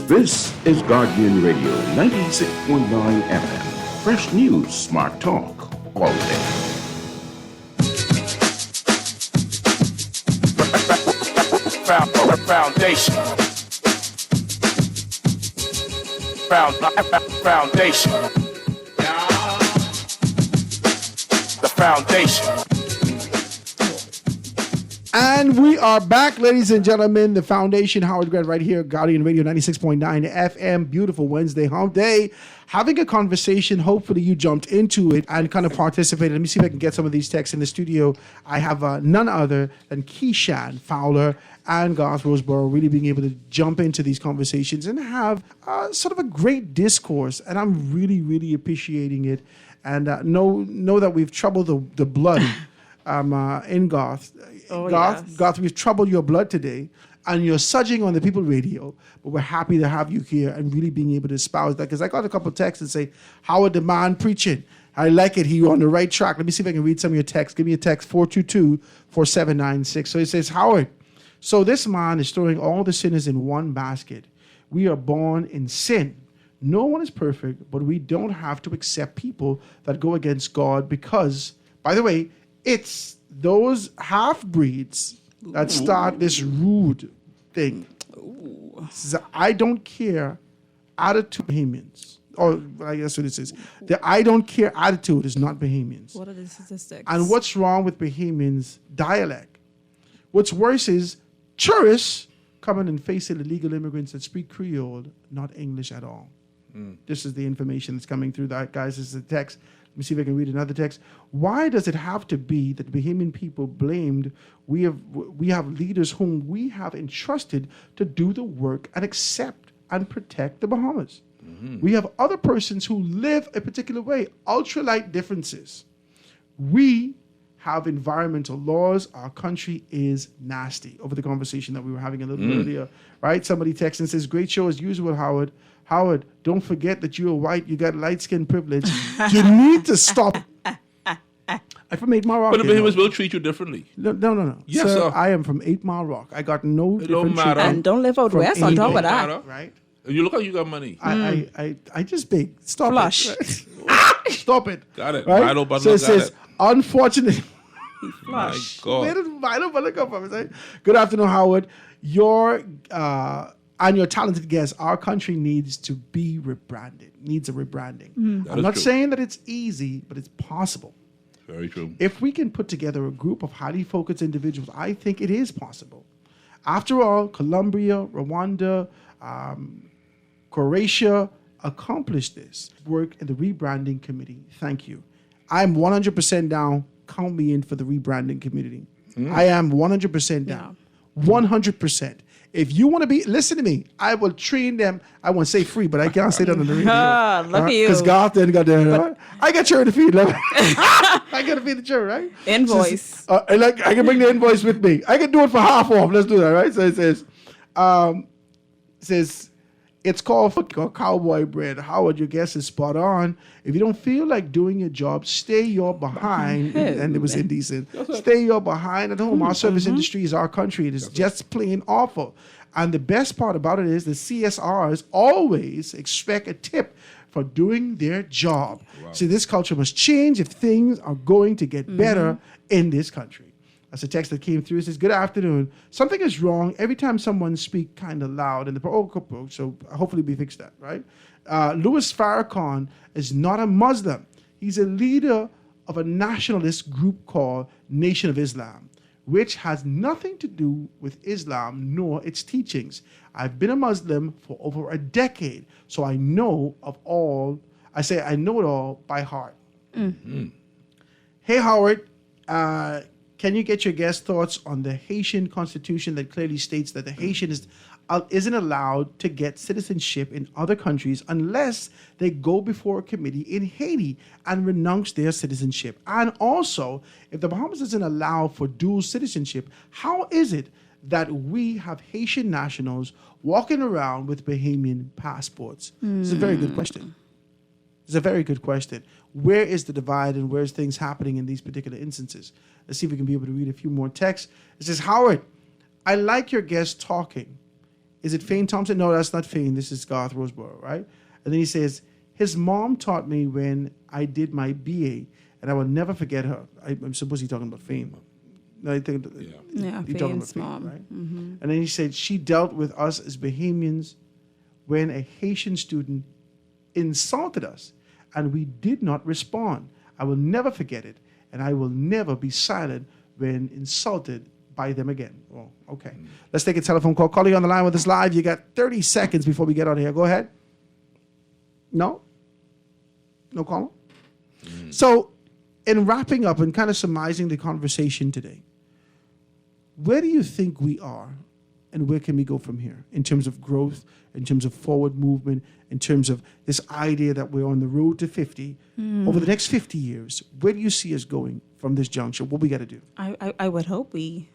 This is Guardian Radio 96.9 FM. Fresh news, smart talk, all day. Foundation. Foundation. The foundation. And we are back, ladies and gentlemen. The Foundation, Howard Grant, right here, Guardian Radio 96.9 FM. Beautiful Wednesday hump day. Having a conversation. Hopefully you jumped into it and kind of participated. Let me see if I can get some of these texts in the studio. I have none other than Keyshan Fowler and Garth Roseborough really being able to jump into these conversations and have sort of a great discourse. And I'm really, really appreciating it. And know that we've troubled the blood in Garth. Garth, we've troubled your blood today, and you're sudging on the People Radio, but we're happy to have you here and really being able to espouse that, because I got a couple of texts that say, Howard the man preaching. I like it. You're on the right track. Let me see if I can read some of your texts. Give me a text, 422-4796. So it says, Howard, so this man is throwing all the sinners in one basket. We are born in sin. No one is perfect, but we don't have to accept people that go against God because, by the way, it's those half-breeds that start this rude thing. This is a I don't care attitude Bahamians. Or I guess what this is. The I don't care attitude is not Bahamians. What are the statistics? And what's wrong with Bahamians' dialect? What's worse is tourists coming and facing illegal immigrants that speak Creole, not English at all. This is the information that's coming through that, guys. This is the text. Let me see if I can read another text. Why does it have to be that Bahamian people blamed? We have leaders whom we have entrusted to do the work and accept and protect the Bahamas. We have other persons who live a particular way, ultralight differences. We have environmental laws. Our country is nasty. Over the conversation that we were having a little earlier, right? Somebody texts and says, great show as usual, Howard. Howard, don't forget that you're white. You got light skin privilege. You need to stop. I'm from 8 Mile Rock. But the Bahamians will treat you differently. No. Yes, sir. I am from 8 Mile Rock. I got no It different don't matter. treatment And don't live out from west on top of anybody, that. right? You look like you got money. I just big. Stop Flush. it. Stop it. Got it. Right? Milo Butler So it got says, it. unfortunately. My Where God. did Milo Butler come from? It's like, good afternoon, Howard. Your and your talented guests, our country needs to be rebranded. Needs a rebranding. That I'm is not true. saying that it's easy, but it's possible. Very true. If we can put together a group of highly focused individuals, I think it is possible. After all, Colombia, Rwanda, Croatia accomplished this work in the rebranding committee. Thank you. I'm 100% down. Count me in for the rebranding community. I am 100% down. 100%. If you want to be, listen to me. I will train them. I won't say free, but I can't say that on the radio. Look at you. Because God then got there. I got children to feed. I got to feed the children, right? Invoice. And like I can bring the invoice with me. I can do it for half off. Let's do that, right? So it says, It's called cowboy bread. Howard, your guess is spot on. If you don't feel like doing your job, stay your behind. And it was indecent. Stay your behind at home. Our service industry is our country. It is just plain awful. And the best part about it is the CSRs always expect a tip for doing their job. Wow. See, this culture must change if things are going to get better in this country. That's a text that came through. It says, good afternoon. Something is wrong every time someone speaks kind of loud in the so hopefully we fix that, right? Louis Farrakhan is not a Muslim. He's a leader of a nationalist group called Nation of Islam, which has nothing to do with Islam nor its teachings. I've been a Muslim for over a decade, so I know it all by heart. Hey, Howard, can you get your guest thoughts on the Haitian constitution that clearly states that the Haitian isn't allowed to get citizenship in other countries unless they go before a committee in Haiti and renounce their citizenship? And also, if the Bahamas doesn't allow for dual citizenship, how is it that we have Haitian nationals walking around with Bahamian passports? It's a very good question. It's a very good question. Where is the divide and where's things happening in these particular instances? Let's see if we can be able to read a few more texts. It says, Howard, I like your guest talking. Is it Fane Thompson? No, that's not Fane. This is Garth Roseborough, right? And then he says, his mom taught me when I did my BA, and I will never forget her. I'm supposed he's talking about Fane. No, I think he's talking about Fane, right? And then he said, she dealt with us as Bahamians when a Haitian student insulted us, and we did not respond. I will never forget it, and I will never be silent when insulted by them again. Well, okay. Let's take a telephone call. Call you on the line with us live. You got 30 seconds before we get on here. Go ahead. No? No caller? So, in wrapping up and kind of surmising the conversation today, where do you think we are and where can we go from here in terms of growth, in terms of forward movement, in terms of this idea that we're on the road to 50? Over the next 50 years, where do you see us going from this juncture? What we got to do? I would hope we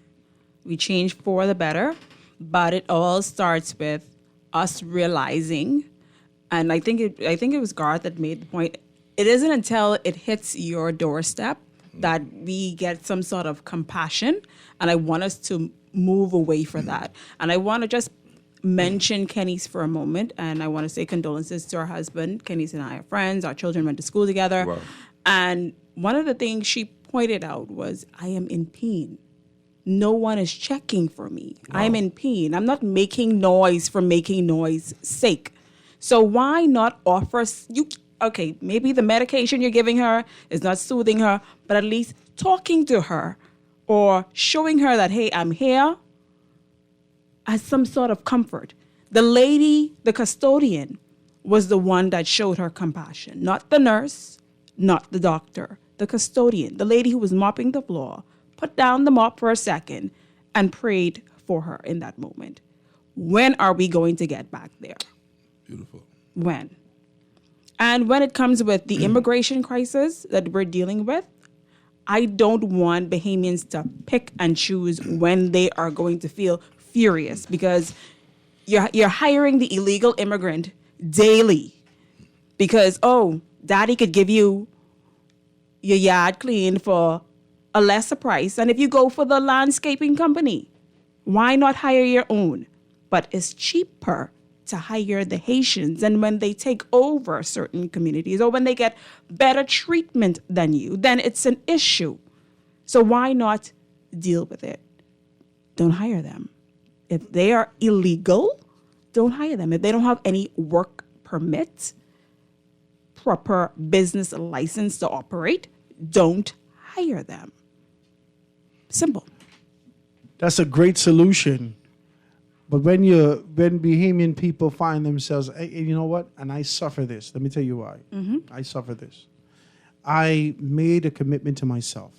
change for the better, but it all starts with us realizing, and I think it was Garth that made the point, it isn't until it hits your doorstep that we get some sort of compassion, and I want us to move away from that. And I want to just mention Kenny's for a moment, and I want to say condolences to her husband. Kenny's and I are friends. Our children went to school together. Wow. And one of the things she pointed out was, I am in pain. No one is checking for me. Wow. I'm in pain. I'm not making noise for making noise sake. So why not offer okay, maybe the medication you're giving her is not soothing her, but at least talking to her or showing her that, hey, I'm here, as some sort of comfort. The lady, the custodian, was the one that showed her compassion. Not the nurse, not the doctor. The custodian, the lady who was mopping the floor, put down the mop for a second and prayed for her in that moment. When are we going to get back there? Beautiful. When? And when it comes with the immigration crisis that we're dealing with, I don't want Bahamians to pick and choose when they are going to feel furious, because you're hiring the illegal immigrant daily because, oh, daddy could give you your yard clean for a lesser price. And if you go for the landscaping company, why not hire your own? But it's cheaper to hire the Haitians, and when they take over certain communities or when they get better treatment than you, then it's an issue. So why not deal with it? Don't hire them. If they are illegal, don't hire them. If they don't have any work permit, proper business license to operate, don't hire them. Simple. That's a great solution. But when Bahamian people find themselves, hey, you know what? And I suffer this. Let me tell you why. I suffer this. I made a commitment to myself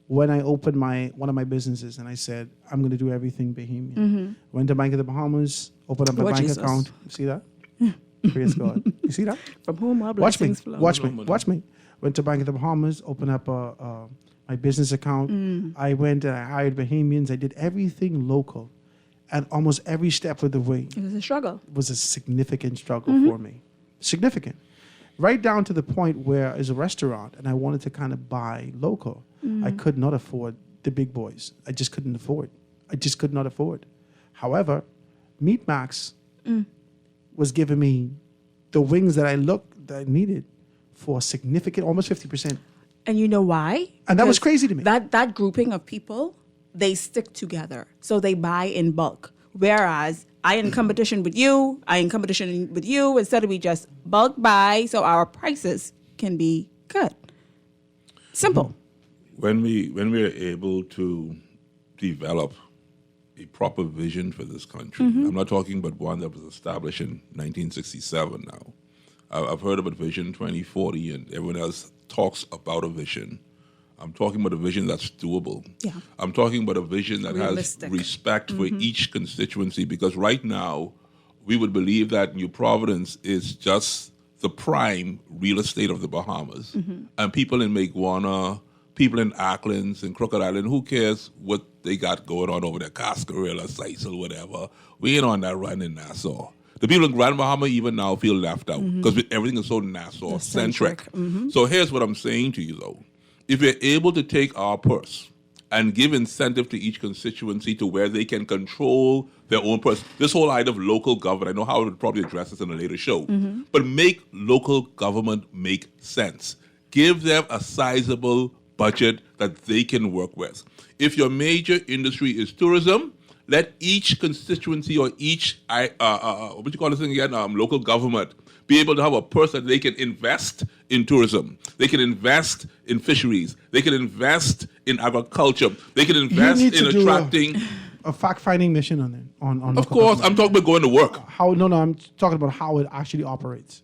when I opened one of my businesses, and I said, I'm going to do everything Bahamian. Went to Bank of the Bahamas, opened up a bank account. You see that? Praise God. You see that? From whom our Watch me. blessings flow. Watch me. Went to Bank of the Bahamas, opened up my business account. I went and I hired Bahamians. I did everything local. And almost every step of the way It was a struggle. was a significant struggle for me. Significant. Right down to the point where as a restaurant and I wanted to kind of buy local, I could not afford the big boys. I just couldn't afford. I just could not afford. However, Meat Max was giving me the wings that I needed for a significant, almost 50%. And you know why? And that was Because crazy to me. That grouping of people, they stick together. So they buy in bulk. Whereas I in competition with you, instead of we just bulk buy so our prices can be good. Simple. When we are able to develop a proper vision for this country, I'm not talking about one that was established in 1967 now. I've heard about Vision 2040 and everyone else talks about a vision. I'm talking about a vision that's doable. Yeah. I'm talking about a vision that Realistic. has respect for each constituency, because right now we would believe that New Providence is just the prime real estate of the Bahamas. And people in Maguana, people in Acklands and Crooked Island, who cares what they got going on over there, Cascarilla, Sisal, whatever. We ain't on that run in Nassau. The people in Grand Bahama even now feel left out because everything is so Nassau-centric. So here's what I'm saying to you, though. If we're able to take our purse and give incentive to each constituency to where they can control their own purse, this whole idea of local government, I know Howard would probably address this in a later show, but make local government make sense. Give them a sizable budget that they can work with. If your major industry is tourism, let each constituency or each, what do you call this thing again, local government, be able to have a purse that they can invest in tourism. They can invest in fisheries. They can invest in agriculture. They can invest in attracting... a fact-finding mission on it. On of course, I'm talking about going to work. I'm talking about how it actually operates.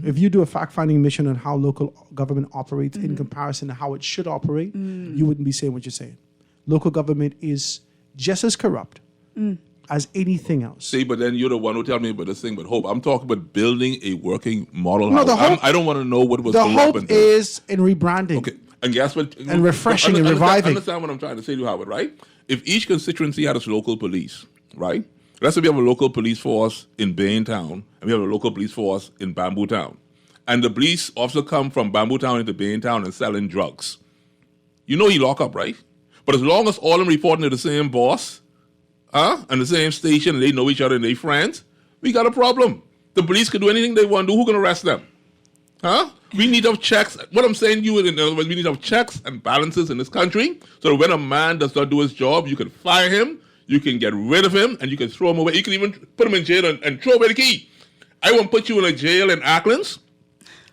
If you do a fact-finding mission on how local government operates in comparison to how it should operate, you wouldn't be saying what you're saying. Local government is just as corrupt as anything else. See, but then you're the one who tell me about this thing. But Hope, I'm talking about building a working model. No, the hope, I don't want to know what was the going hope up is in rebranding. Okay, and guess what? And refreshing and reviving. Understand what I'm trying to say to you, Howard, right? If each constituency had its local police, right? Let's say we have a local police force in Bain Town, and we have a local police force in Bamboo Town. And the police officer come from Bamboo Town into Bain Town and selling drugs. You know he lock up, right? But as long as all of them reporting to the same boss, and the same station, they know each other and they friends, we got a problem. The police can do anything they want to do. Who can arrest them? We need to have checks. What I'm saying to you, in other words, we need to have checks and balances in this country so that when a man does not do his job, you can fire him, you can get rid of him, and you can throw him away. You can even put him in jail and throw away the key. I won't put you in a jail in Acklands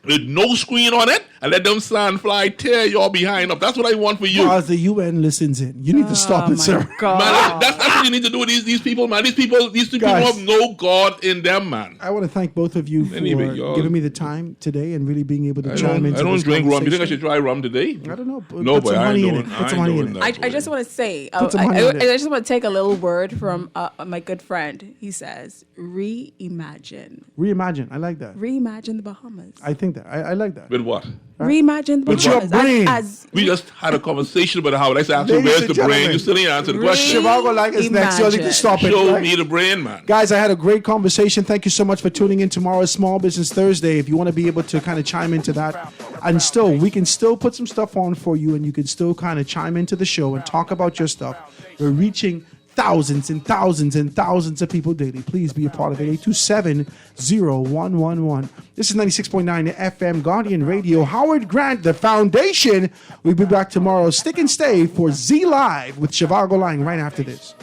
with no screen on it and let them sandfly tear your behind up. That's what I want for you. As the UN listens in, you need to stop it, sir. Man, that's what you need to do with these people, man. These people have no God in them, man. I want to thank both of you for giving me the time today and really being able to chime into I don't this drink rum. You think I conversation. should try rum today? I don't know. No, Put but some I honey ain't in it. doing- Put some I ain't honey in doing it. that. I just want to say, Put some honey in it. I just want to take a little word from my good friend. He says, reimagine. Reimagine. I like that. Reimagine the Bahamas. I think that. I like that. With what? Reimagine the With your Bahamas. brain. We just had a conversation about how. Let's ask you, Ladies where's and the brain? gentlemen, You still ain't answered the question. Shivago like is next. You need to stop it. Show right? me the brain, man. Guys, I had a great conversation. Thank you so much for tuning in. Tomorrow's Small Business Thursday. If you want to be able to kind of chime into that, and we can still put some stuff on for you, and you can still kind of chime into the show and talk about your stuff. We're reaching thousands and thousands and thousands of people daily. Please be a part of it. 827-0111. This is 96.9 FM Guardian Radio. Howard Grant, the Foundation. We'll be back tomorrow. Stick and stay for Z Live with Shivago Lang right after this.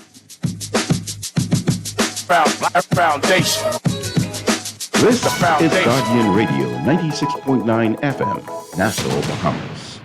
Foundation. This is Guardian Radio 96.9 FM, Nassau, Bahamas.